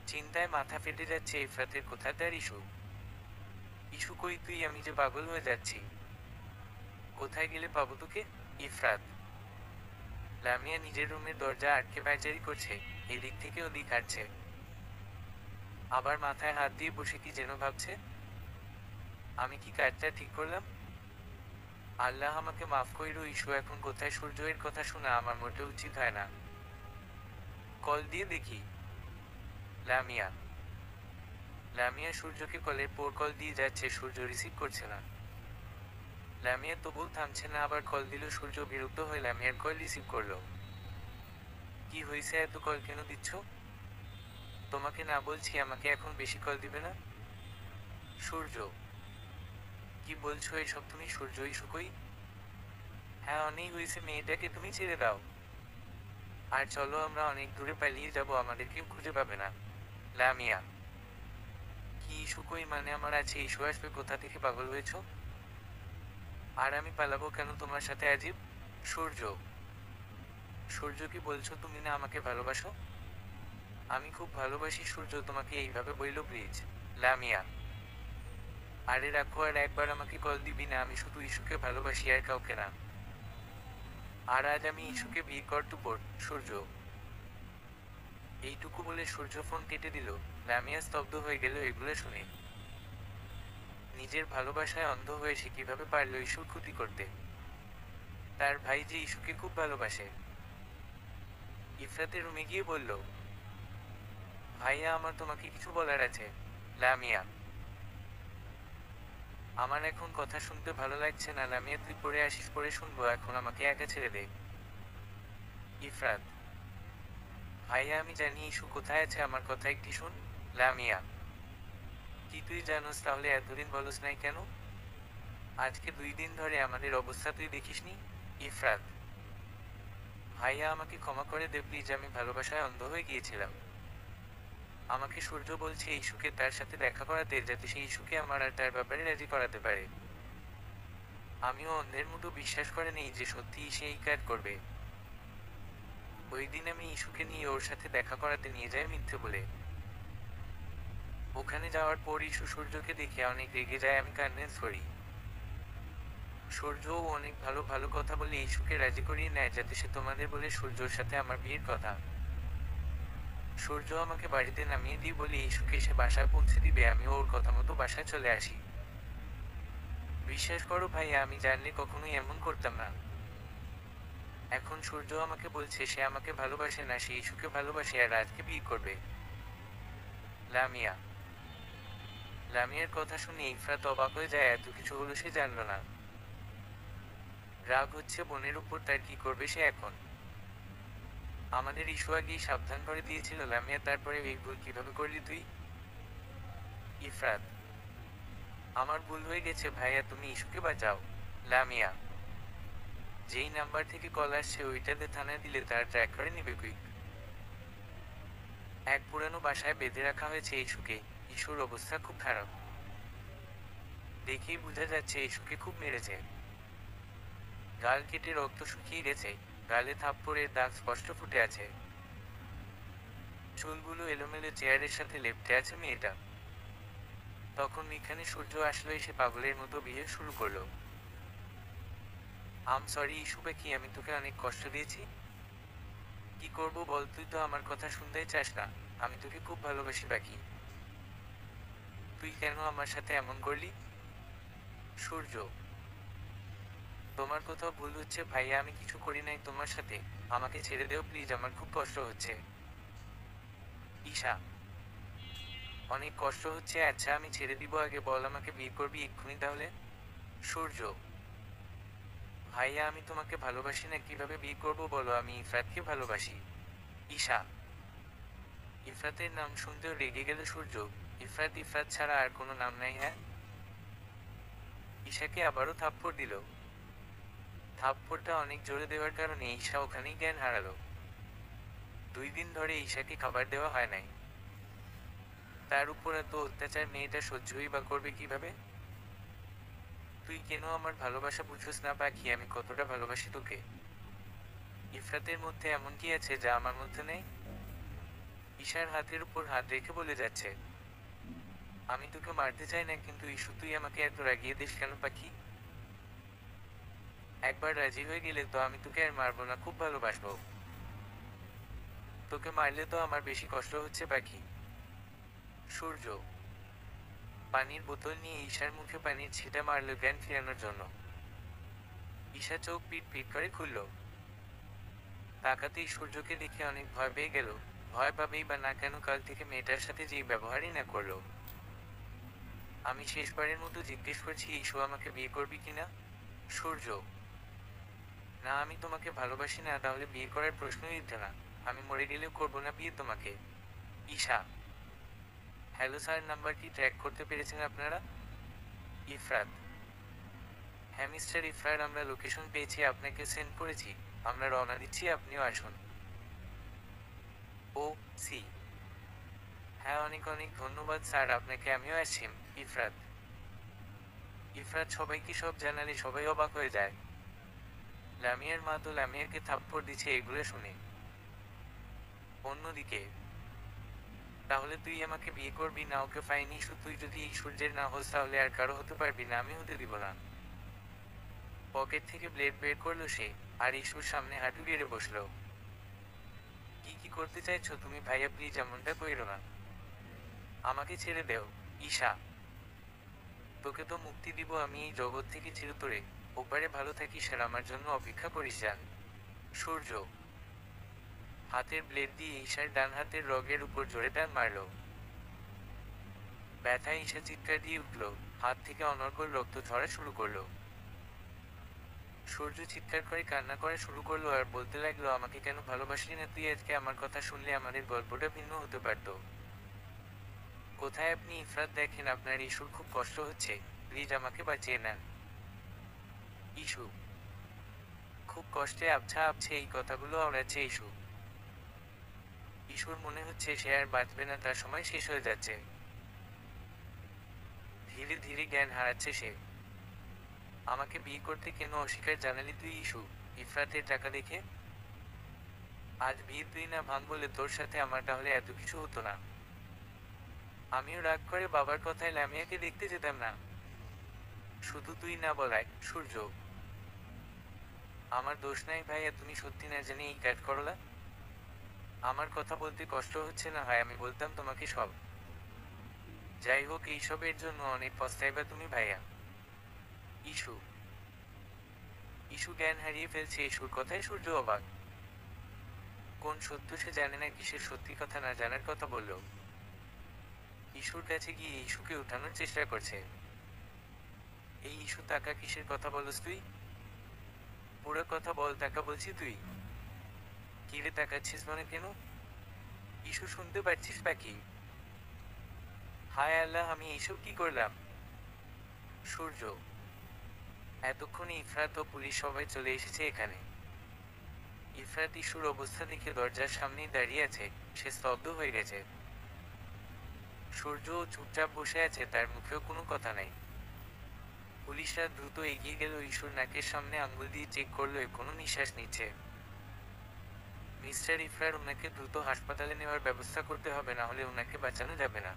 চিন্তায় মাথা ফেটে যাচ্ছে ইফরাতের, কোথায় তার ইস্যু। ইস্যু কই তুই, আমি যে পাগল হয়ে যাচ্ছি। কোথায় গেলে পাবো তোকে? ইফরাত। লামিয়া নিজের রুমের দরজা আটকে পায়চারি করছে, এদিক থেকে ওদিক হাঁটছে। আবার মাথায় হাত দিয়ে বসে কি যেন ভাবছে। আমি কি কাজটা ঠিক করলাম? আল্লাহ আমাকে মাফ কইরো। ইস্যু এখন কোথায়? সূর্যের কথা শোনা আমার মোটেও উচিত হয় না। কল দিয়ে দেখি। লামিয়া। লামিয়া সূর্যকে কলের পর কল দিয়ে যাচ্ছে, সূর্য রিসিভ করছে না। লামিয়া তবু থামছে না, আবার কল দিল। সূর্য বিরক্ত হয়ে লামিয়ার কল রিসিভ করলো। কি হয়েছে, এত কল কেন দিচ্ছ? তোমাকে না বলছি আমাকে এখন বেশি কল দিবে না? সূর্য। কি বলছো এসব তুমি? সূর্য, ইস্যু কই? হ্যাঁ অনেক হয়েছে, মেয়েটাকে তুমি ছেড়ে দাও। আর চলো আমরা অনেক দূরে পালিয়ে যাব, আমাদের কেউ খুঁজে পাবে না। লামিয়া। কি ইস্যু কই মানে? আমার আছে ইস্যু আসবে কোথা থেকে, পাগল হয়েছ? আর আমি পালাবো কেন তোমার সাথে আজীব? সূর্য। সূর্য কি বলছো তুমি না আমাকে ভালোবাসো? আমি খুব ভালোবাসি সূর্য, তোমাকে এইভাবে বইলো প্লিজ। লামিয়া। আরে রাখো, আর একবার আমাকে কল দিবি না? আমি শুধু ইস্যুকে ভালোবাসি আর কাউকে না। আর আজ আমি ইস্যুকে বিয়ে করব। সূর্য। এইটুকু বলে সূর্য ফোন কেটে দিল। লামিয়া স্তব্ধ হয়ে গেল এগুলো শুনে। নিজের ভালোবাসায় অন্ধ হয়ে সে কিভাবে পারল ইস্যুর ক্ষতি করতে। তার ভাই যে ইস্যুকে খুব ভালোবাসে। ইফরাতের রুমে গিয়ে বলল, ভাইয়া আমার তোমাকে কিছু বলার আছে। লামিয়া, আমার এখন কথা শুনতে ভালো লাগছে না। লামিয়া, তুই পড়ে আসিস, পরে শুনবো, এখন আমাকে একা ছেড়ে দে। ইফরাত, ভাইয়া আমি জানি ইস্যু কোথায় আছে, আমার কথা একটি শুন। লামিয়া, কি তুই জানোস তাহলে এতদিন বলস নাই কেন? আজকে 2 দিন ধরে আমাদের অবস্থা তুই দেখিসনি? ইফরাত, ভাইয়া আমাকে ক্ষমা করে দে প্লিজ, আমি ভালোবাসায় অন্ধ হয়ে গিয়েছিলাম। আমাকে সূর্য বলছে ইস্যুকে তার সাথে দেখা করাতে, যাতে সেই ইস্যুকে আমার আর তার ব্যাপারে রাজি করাতে পারে। আমিও অন্ধের মতো বিশ্বাস করে নেই যে সত্যিই সে এই কাজ করবে। ওই দিন আমি ইস্যুকে নিয়ে ওর সাথে দেখা করাতে নিয়ে যাই মিথ্যে বলে। ওখানে যাওয়ার পর ইস্যু সূর্যকে দেখে অনেক রেগে যায়, আমি কনভিন্স করি। সূর্যও অনেক ভালো ভালো কথা বলে ইস্যুকে রাজি করিয়ে নেয় যাতে সে তোমাদের বলে সূর্যর সাথে আমার বিয়ের কথা। সূর্য আমাকে বাড়িতে নামিয়ে দিই বলে ইস্যুকে সে বাসায় পৌঁছে দিবে, আমি ওর কথা মতো বাসায় চলে আসি। বিশ্বাস করো ভাইয়া, আমি জানলে কখনোই এমন করতাম না। এখন সূর্য আমাকে বলছে সে আমাকে ভালোবাসে না, সে ইস্যুকে ভালোবাসে আর আজকে বিয়ে করবে। লামিয়া, লামিয়ার কথা শুনে ইফরাত অবাক হয়ে যায়, এত কিছু হলো সে জানলো না। রাগ হচ্ছে বোনের উপর, তার কি করবে সে এখন? আমাদের ইস্যু আগেই সাবধান করে দিয়েছিল লামিয়া, তারপরে এই ভুল কিভাবে করলি তুই? ইফরাত, আমার ভুল হয়ে গেছে ভাইয়া, তুমি ইস্যুকে বাঁচাও। লামিয়া, যেই নাম্বার থেকে কল আসছে ওইটাতে থানায় দিলে তার ট্র্যাক করে নিবে কুইক। এক পুরানো বাসায় বেঁধে রাখা হয়েছে ইস্যুকে। ইস্যুর অবস্থা খুব খারাপ, দেখেই বোঝা যাচ্ছে ইস্যুকে খুব মেরেছে। গাল কেটে রক্ত শুকিয়ে গেছে, গালে থাপ্পড়ের দাগ স্পষ্ট ফুটে আছে। চুলগুলো এলোমেলো, চেয়ারের সাথে লেপ্টে আছে মেয়েটা। তখন এখানে সূর্য আসলো, এসে পাগলের মতো বিয়ে শুরু করলো। আম সরি ইস্যু, কি আমি তোকে অনেক কষ্ট দিয়েছি? কি করব বল, তুই তো আমার কথা শুনতেই চাস না। আমি তোকে খুব ভালোবাসি বাকি, তুই কেন আমার সাথে এমন করলি? সূর্য, তোমার কোথাও ভুল হচ্ছে ভাইয়া, আমি কিছু করি নাই তোমার সাথে। আমাকে ছেড়ে দেও প্লিজ, আমার খুব কষ্ট হচ্ছে। ঈশা, অনেক কষ্ট হচ্ছে, আচ্ছা আমি ছেড়ে দিব, আগে বল আমাকে বিয়ে করবি এক্ষুনি তাহলে? সূর্য, ভাইয়া আমি তোমাকে ভালোবাসি না, কিভাবে বিয়ে করবো বলো, আমি ইফরাতকে ভালোবাসি। ঈশা, ইফরাতের নাম শুনতেও রেগে গেল সূর্য। ইফরাত, ইফরাত ছাড়া আর কোনো নাম নাই? হ্যাঁ। ঈশাকে আবারও থাপ্পড় দিল। থাপ্পড়টা অনেক জোরে দেওয়ার কারণে ঈশা ওখানেই জ্ঞান হারালো। 2 দিন ধরে ঈশাকে খাবার দেওয়া হয় নাই, তার উপর এত অত্যাচার, মেয়েটা সহ্যই বা করবে কিভাবে? তুই কেন আমার ভালোবাসা বুঝোস না পাখি, আমি কতটা ভালোবাসি তোকে। ইফরাতের মধ্যে এমন কি আছে যা আমার মধ্যে নেই? ঈশার হাতের উপর হাত রেখে বলে যাচ্ছে, আমি তোকে মারতে চাই না, কিন্তু ইস্যু তুই আমাকে এত রাগিয়ে দিস কেন পাখি? একবার রাজি হয়ে গেলে তো আমি তোকে আর মারবো না, খুব ভালোবাসবো। তোকে মারলে তো আমার বেশি কষ্ট হচ্ছে পাখি। সূর্য, পানির বোতল নিয়ে ঈশার মুখে পানির ছিটা মারল জ্ঞান ফিরানোর জন্য। ঈশা চোখ পিট পিট করে খুলল। তাকাতেই সূর্যকে দেখে অনেক ভয় পেয়ে গেল। ভয় পাবেই বা না কেন, কাল থেকে মেয়েটার সাথে যেই ব্যবহারই না করলো। আমি শেষবারের মতো জিজ্ঞেস করছি, ইস্যু আমাকে বিয়ে করবি কিনা? সূর্য, না আমি তোমাকে ভালোবাসি না, তাহলে বিয়ে করার প্রশ্নই উঠে না। আমি মরে গেলেও করবো না বিয়ে তোমাকে। ঈশা, হ্যালো স্যার, নাম্বার কি ট্র্যাক করতে পেরেছেন আপনারা? ইফরাত, হ্যাঁ মিস্টার ইফরাত, আমরা লোকেশন পেয়েছি, আপনাকে সেন্ড করেছি। আমরা রওনা দিচ্ছি, আপনিও আসুন। ও সি, হ্যাঁ অনেক অনেক ধন্যবাদ স্যার আপনাকে, আমিও আসছি। ইফরাত, ইফরাত সবাইকে সব জানালে সবাই অবাক হয়ে যায়। লামিয়ার মা তো লামিয়াকে থাপ্পড় দিচ্ছে এগুলো শুনে। অন্যদিকে, তাহলে তুই আমাকে বিয়ে করবি না? ওকে ফাইন ইস্যু, তুই যদি এই সূর্যের না হোস তাহলে আর কারো হতে পারবি না, আমি হতে দিব না। পকেট থেকে ব্লেড বের করলো সে, আর ইস্যুর সামনে হাঁটু গেড়ে বসলো। কি কি করতে চাইছো তুমি ভাইয়া, প্লিজ এমনটা কইরো না, আমাকে ছেড়ে দেও। ঈশা, তোকে তো মুক্তি দিব আমি এই জগৎ থেকে চিরতরে, ওপারে ভালো থাকিস আর আমার জন্য অপেক্ষা করিস যান। সূর্য, হাতের ব্লেড দিয়ে ঈশার ডান হাতের রগের উপর জোরে টান মারল। ব্যথায় ঈশা চিৎকার দিয়ে উঠল, হাত থেকে অনর্গল রক্ত ঝরা শুরু করলো। সূর্য চিৎকার করে কান্না করা শুরু করলো আর বলতে লাগলো, আমাকে কেন ভালোবাসলি না তুই? আজকে আমার কথা শুনলে আমাদের গল্পটা ভিন্ন হতে পারত। কোথায় আপনি ইফরাত? দেখেন আপনার ইস্যুর খুব কষ্ট হচ্ছে, প্লিজ আমাকে বাঁচিয়ে নেন। ইস্যু খুব কষ্টে আবছা আবছে এই কথাগুলো আওড়াচ্ছে ইস্যু। ইস্যুর মনে হচ্ছে সে আর বাঁচবে না, তার সময় শেষ হয়ে যাচ্ছে। ধীরে ধীরে জ্ঞান হারাচ্ছে সে। আমাকে বিয়ে করতে কেন অস্বীকার জানালি তুই ইস্যু? ইফরাতের টাকা দেখে? আজ বিয়ে তুই না ভাঙ বলে তোর সাথে আমার তাহলে এত কিছু হতো না। আমিও রাগ করে বাবার কথায় লামিয়াকে দেখতে যেতাম না। শুধু তুই না বলায় সূর্য। আমার দোষ নাই ভাইয়া, তুমি সত্যি না জানি এই কাজ করলা। আমার কথা বলতে কষ্ট হচ্ছে না হয় আমি বলতাম তোমাকে সব। যাই হোক, এইসবের জন্য অনেক পস্তাইবা তুমি ভাইয়া। ইস্যু ইস্যু জ্ঞান হারিয়ে ফেলছে। ইস্যুর কথায় সূর্য অবাক। কোন সত্য সে জানে না, কিসের সত্যি কথা না জানার কথা বলল। ইস্যুর কাছে গিয়ে ইস্যুকে উঠানোর চেষ্টা করছে। এই ইস্যু, টাকা কিসের কথা বলস তুই? পুরো কথা বল, টাকা বলছি তুই। কিরে তাকাচ্ছিস মনে কেন? ইস্যু শুনতে পারছিস পাখি? হায় আল্লাহ, আমি এইসব কি করলাম? সূর্য এতক্ষণে ইফরাত ও পুলিশ সবাই চলে এসেছে এখানে। ইফরাত ইস্যুর অবস্থা দেখে দরজার সামনেই দাঁড়িয়ে আছে। সে স্তব্ধ হয়ে গেছে। সূর্যও চুপচাপ বসে আছে, তার মুখেও কোনো কথা নাই। পুলিশরা দ্রুত এগিয়ে গেল। ইস্যুর নাকের সামনে আঙ্গুল দিয়ে চেক করলো এখনো নিঃশ্বাস নিচ্ছে। মিস্টার ইফরার, ওনাকে দ্রুত হাসপাতালে নেওয়ার ব্যবস্থা করতে হবে, না হলে ওনাকে বাঁচানো যাবে না।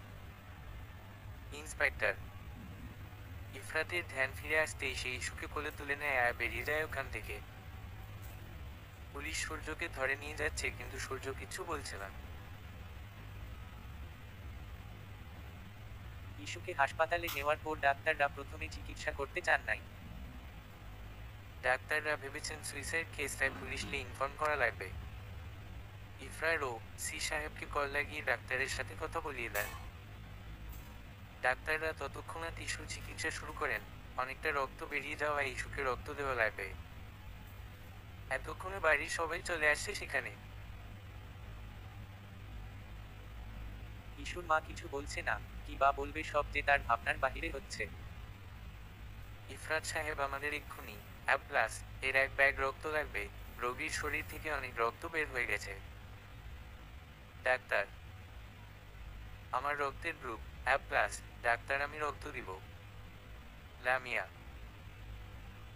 ইন্সপেক্টর। ইফরাতের ধ্যান ফিরে আসতেই সে ইস্যুকে কোলে তুলে নেয় আর বেরিয়ে যায় ওখান থেকে। পুলিশ সূর্যকে ধরে নিয়ে যাচ্ছে, কিন্তু সূর্য কিচ্ছু বলছে না। ইস্যুকে হাসপাতালে নেওয়ার পর ডাক্তাররা প্রথমে চিকিৎসা করতে চান নাই। ডাক্তাররা ভেবেছেন সুইসাইড কেস, তাই পুলিশকে ইনফর্ম করা লাগবে। ইফরার ও সি সাহেবকে কল লাগিয়ে ডাক্তারের সাথে কথা বলিয়ে দেন। ডাক্তাররা ততক্ষণাৎ ইস্যুর চিকিৎসা শুরু করেন। অনেকটা রক্ত বেরিয়ে যাওয়ায় ইস্যুকে রক্ত দেওয়া লাগবে। এতক্ষণে বাড়ির সবাই চলে আসছে সেখানে। ইস্যুর মা কিছু বলছে না, কি বা বলবে, সব যে তার ভাবনার বাহিরে হচ্ছে। ইফরাত সাহেব, আমাদের এক্ষুনি অ্যাপ্লাস এর এক ব্যাগ রক্ত লাগবে। রোগীর শরীর থেকে অনেক রক্ত বের হয়ে গেছে। ডাক্তার, আমার রক্তের গ্রুপ অ্যাপ্লাস। ডাক্তার, আমি রক্ত দিব। লামিয়া।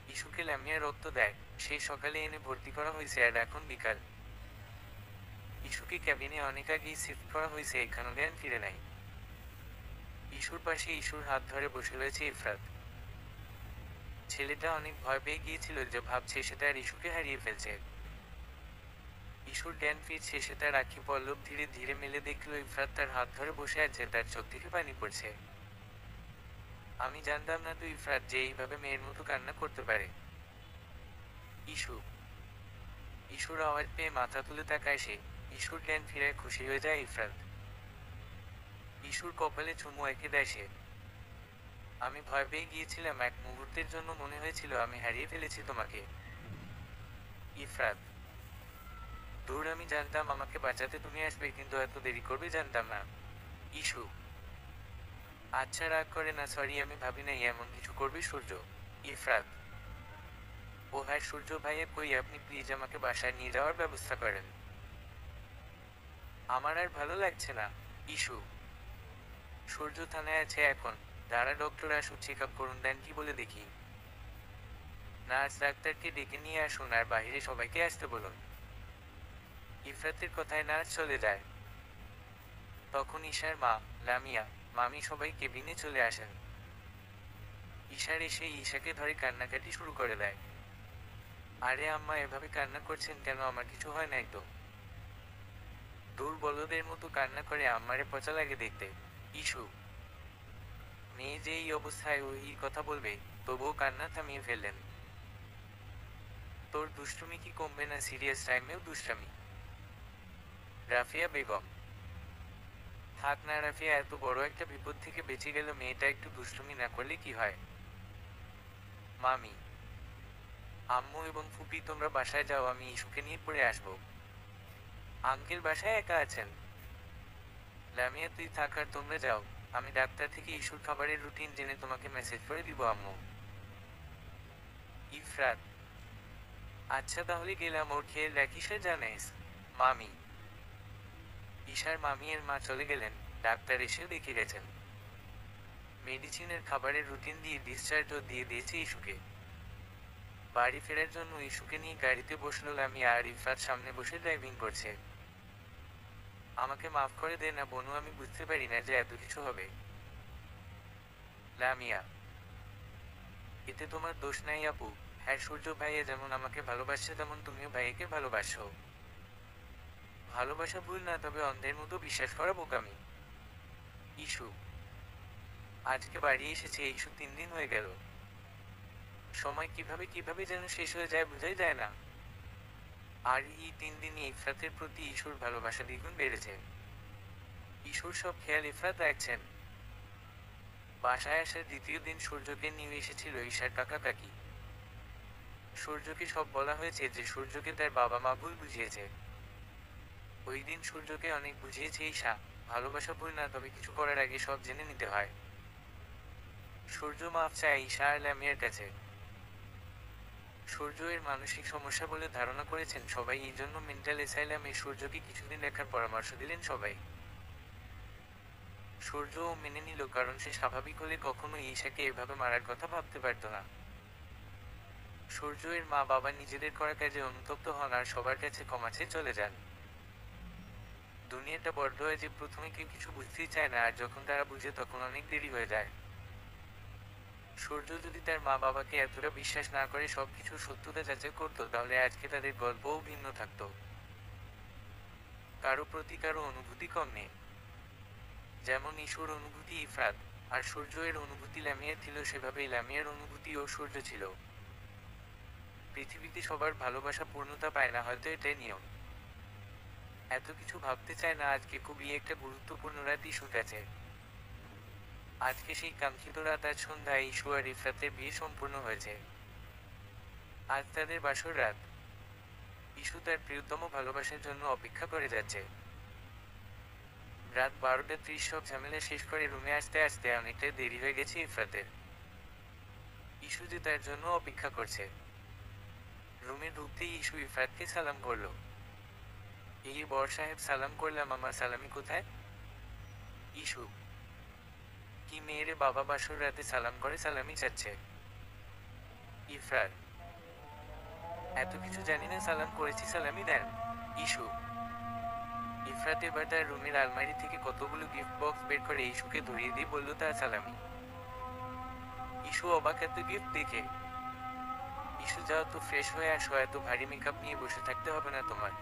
ইস্যুকে লামিয়া রক্ত দেয়। সেই সকালে এনে ভর্তি করা হয়েছে আর এখন বিকাল। ইস্যুকে ক্যাবিনে অনেক আগেই শিফট করা হয়েছে, এখানে জ্ঞান ফিরে নাই। ইস্যুর পাশে ইস্যুর হাত ধরে বসে রয়েছে ইফরাত। ছেলেটা অনেক ভয় পেয়ে গিয়েছিল, যে ভাবছে সে তার ইস্যুকে হারিয়ে ফেলছে। ইস্যুর জ্ঞান ফিরছে, সে তার আখি পল্লব ধীরে ধীরে মেলে দেখল ইফরাত তার হাত ধরে বসে আছে, তার চোখ থেকে পানি পড়ছে। আমি জানতাম না তো ইফরাত যে এইভাবে মেয়ের মতো কান্না করতে পারে। ইস্যু। ইস্যুর আওয়াজ পেয়ে মাথা তুলে তাকায় সে। ইস্যুর জ্ঞান ফিরে খুশি হয়ে যায় ইফরাত। ইস্যুর কপালে চুমু এঁকে দেয় সে। আমি ভয় পেয়ে গিয়েছিলাম, এক মুহূর্তের জন্য মনে হয়েছিল আমি হারিয়ে ফেলেছি তোমাকে। ইফরাত। দূর, আমি জানতাম আমাকে বাঁচাতে তুমি আসবে, কিন্তু এত দেরি করবে জানতাম না। ইস্যু। আচ্ছা, রাগ করে না, সরি, আমি ভাবি নাই এমন কিছু করবে সূর্য। ইফরাত। ও হ্যাঁ সূর্য ভাইয়া, কই আপনি? প্লিজ আমাকে বাসায় নিয়ে যাওয়ার ব্যবস্থা করেন। আমার আর ভালো লাগছে না। ইস্যু। সূর্য থানায় আছে এখন। যারা ডক্টর আসুক, চেক আপ করুন, দেন কি বলে দেখি। নার্স ডাক্তারকে ডেকে নিয়ে আসুন আর বাইরে সবাইকে আসতে বলুন। ইফরাতের কথায় নার্স চলে যায়। তখন ঈশার মা, লামিয়া, মামি সবাই কেবিনে চলে আসেন। ঈশার এসে ঈশাকে ধরে কান্নাকাটি শুরু করে দেয়। আরে আম্মা, এভাবে কান্না করছেন কেন? আমার কিছু হয় নাই তো। দূর, বলদের মতো কান্না করে, আম্মারে পচা লাগে দেখতে। ইস্যু। মেয়ে যে এই অবস্থায় ওই কথা বলবে, তবুও কান্না থামিয়ে ফেললেন। তোর দুষ্টুমি কি কমবে না? সিরিয়াস টাইমেও দুষ্টামি। রাফিয়া বেগম। থাক না রাফিয়া, এত বড় একটা বিপদ থেকে বেঁচে গেল মেয়েটা, একটু দুষ্টুমি না করলে কি হয়? মামি, আম্মু এবং ফুপি তোমরা বাসায় যাও, আমি ইস্যুকে নিয়ে পড়ে আসবো। আঙ্কেল বাসায় একা আছেন। লামিয়া তুই থাক আর তোমরা যাও, আমি ডাক্তার থেকে ইস্যুর খাবারের রুটিন জেনে তোমাকে মেসেজ করে দিব আম্মু। ইফরাত, আচ্ছা তাহলে গেলাম, ওর খেয়াল রাখিস আর জানাইস। মামি। ঈশার মামি এর মা চলে গেলেন, ডাক্তার এসেও দেখে গেছেন। মেডিসিনের খাবারের রুটিন দিয়ে ডিসচার্জও দিয়ে দিয়েছে ইস্যুকে। বাড়ি ফেরার জন্য ইস্যুকে নিয়ে গাড়িতে বসলো লামিয়া, আর ইফরাত সামনে বসে ড্রাইভিং করছে। আমাকে মাফ করে দে না বনু, আমি বুঝতে পারি না যে এত কিছু হবে। লামিয়া, এতে তোমার দোষ নাই আপু। হ্যাঁ, সূর্য ভাইয়া যেমন আমাকে ভালোবাসছে তেমন তুমিও ভাইয়াকে ভালোবাসো। ভালোবাসা ভুল না, তবে অন্ধের মতো বিশ্বাস করা বোকামি। ইস্যু আজকে বাড়ি এসেছে, ইস্যু 3 দিন হয়ে গেল। সময় কিভাবে কিভাবে যেন শেষ হয়ে যায় বোঝাই যায় না। আর এই 3 দিনই ইফরাতের প্রতি ইস্যুর ভালোবাসা দ্বিগুণ বেড়েছে। ইস্যুর সব খেয়াল ইফরাত রাখছেন। বাসায় আসার দ্বিতীয় দিন সূর্যকে নিয়ে এসেছিল ঈশার কাকা কাকি। সূর্যকে সব বলা হয়েছে যে সূর্যকে তার বাবা মা ভুল বুঝিয়েছে। ওই দিন সূর্যকে অনেক বুঝিয়েছে ঈশা, ভালোবাসা ভুল না, তবে কিছু করার আগে সব জেনে নিতে হয়। সূর্য মাফ চায় ঈশা আর লামিয়ার কাছে। সূর্য এর মানসিক সমস্যা বলে ধারণা করেছেন সবাই, এই জন্য মেন্টাল অ্যাসাইলামে সূর্যকে কিছুদিন রাখার পরামর্শ দিলেন সবাই। সূর্যও মেনে নিল, কারণ সে স্বাভাবিক হলে কখনোই ঈশাকে এভাবে মারার কথা ভাবতে পারত না। সূর্য এর মা বাবা নিজেদের করা কাজে অনুতপ্ত হন আর সবার কাছে ক্ষমা চেয়ে চলে যান। দুনিয়াটা বড্ড হয় যে প্রথমে কেউ কিছু বুঝতেই চায় না, আর যখন তারা বুঝে তখন অনেক দেরি হয়ে যায়। সূর্য যদি তার মা বাবাকে এতটা বিশ্বাস না করে সবকিছু সত্যতা যাচাই করতো, তাহলে আজকে তাদের গল্পও ভিন্ন থাকতো। কারো প্রতি কারো অনুভূতি কম নেই। যেমন ঈশ্বর অনুভূতি ইফরাত আর সূর্য এর অনুভূতি লামিয়া ছিল, সেভাবেই লামিয়ার অনুভূতি ও সূর্য ছিল। পৃথিবীতে সবার ভালোবাসা পূর্ণতা পায় না, হয়তো এটাই নিয়ম। এত কিছু ভাবতে চায় না, আজকে খুবই একটা গুরুত্বপূর্ণ রাত ইস্যুর কাছে। আজকে সেই কাঙ্ক্ষিত রাত, আজ সন্ধ্যায় ইস্যু আর ইফরাতের বিয়ে সম্পূর্ণ হয়েছে। আজ তাদের বাসর রাত। ইস্যু তার প্রিয়তম ভালোবাসার জন্য অপেক্ষা করে যাচ্ছে। রাত 12টা 30 সব ঝামেলা শেষ করে রুমে আসতে আসতে অনেকটাই দেরি হয়ে গেছে ইফরাতের। ইস্যু যে তার জন্য অপেক্ষা করছে। রুমে ঢুকতেই ইস্যু ইফরাতকে সালাম করলো। এই বর সাহেব, সালাম করলাম, আমার সালামি কোথায়? ইস্যু, কি মেয়েরে বাবা বাসর রাতে সালাম করে সালামি চাচ্ছে? ইফরাত, এত কিছু জানি না, সালাম করেছি, সালামি দেন। ইস্যু, ইফরাত এবার তার রুমের আলমারি থেকে কতগুলো গিফট বক্স বের করে ইস্যুকে ধরিয়ে দিয়ে বলল তার সালামি। ইস্যু অবাক, এত গিফট দেখে। ইস্যু, যাও তো ফ্রেশ হয়ে আসো, এত ভারী মেকআপ নিয়ে বসে থাকতে হবে না তোমার।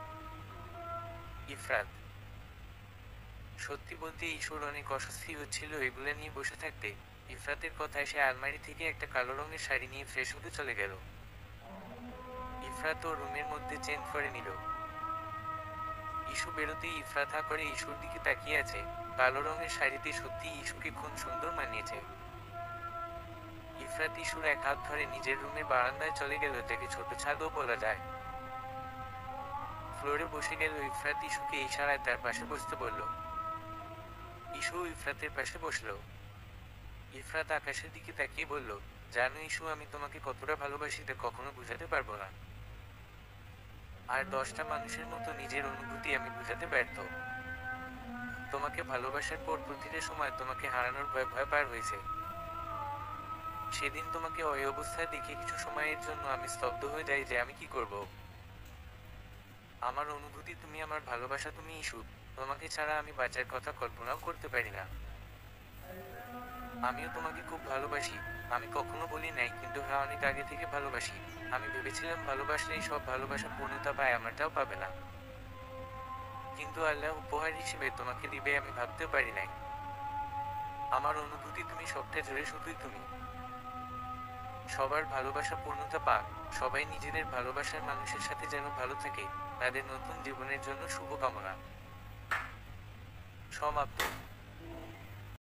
ইফরাত, সত্যি বলতে ইস্যুর অনেক অস্বস্তি হচ্ছিল এগুলো নিয়ে বসে থাকতে। ইফরাতের কথায় সে আলমারি থেকে একটা কালো রঙের শাড়ি নিয়ে ফ্রেশ হতে চলে গেল। ইফরাত ও রুমের মধ্যে চেঞ্জ করে নিল। ইস্যু বেরোতেই ইফরাত হা করে ইস্যুর দিকে তাকিয়ে আছে। কালো রঙের শাড়িতে সত্যি ইস্যুকে খুব সুন্দর মানিয়েছে। ইফরাত ইস্যুর এক হাত ধরে নিজের রুমের বারান্দায় চলে গেল, যাকে ছোট ছাদও বলা যায়। ফ্লোরে বসে গেল ইফরাত, ইস্যুকে ইশারায় তার পাশে বসতে বলল। ইস্যু ইফরাতের পাশে বসল। ইফরাত আকাশের দিকে তাকিয়ে বলল, জানো ইস্যু, আমি তোমাকে কতটা ভালোবাসি তা কখনো বুঝাতে পারবো না। আর 10টা মানুষের মতো নিজের অনুভূতি আমি বুঝাতে ব্যর্থ। তোমাকে ভালোবাসার পর প্রতিটা সময় তোমাকে হারানোর ভয় ভয় পার হয়েছে। সেদিন তোমাকে ওই অবস্থায় দেখে কিছু সময়ের জন্য আমি স্তব্ধ হয়ে যাই যে আমি কি করব। আমার অনুভূতি তুমি, আমার ভালোবাসা তুমি ইস্যু। তোমাকে ছাড়া আমি বাঁচার কথা কল্পনাও করতে পারি না। আমিও তোমাকে খুব ভালোবাসি। আমি কখনো বলি নাই, কিন্তু হ্যাঁ, অনেক আগে থেকে ভালোবাসি। আমি ভেবেছিলাম ভালোবাসলেই সব ভালোবাসা পূর্ণতা পায়, আমারটাও পাবে না। কিন্তু আল্লাহ উপহার হিসেবে তোমাকে দিবে আমি ভাবতেও পারি নাই। আমার অনুভূতি তুমি, সবটা জুড়ে শুধুই তুমি। সবার ভালোবাসা পূর্ণতা পাক, সবাই নিজেদের ভালোবাসার মানুষের সাথে যেন ভালো থাকে, তাদের নতুন জীবনের জন্য শুভকামনা। সমাপ্ত।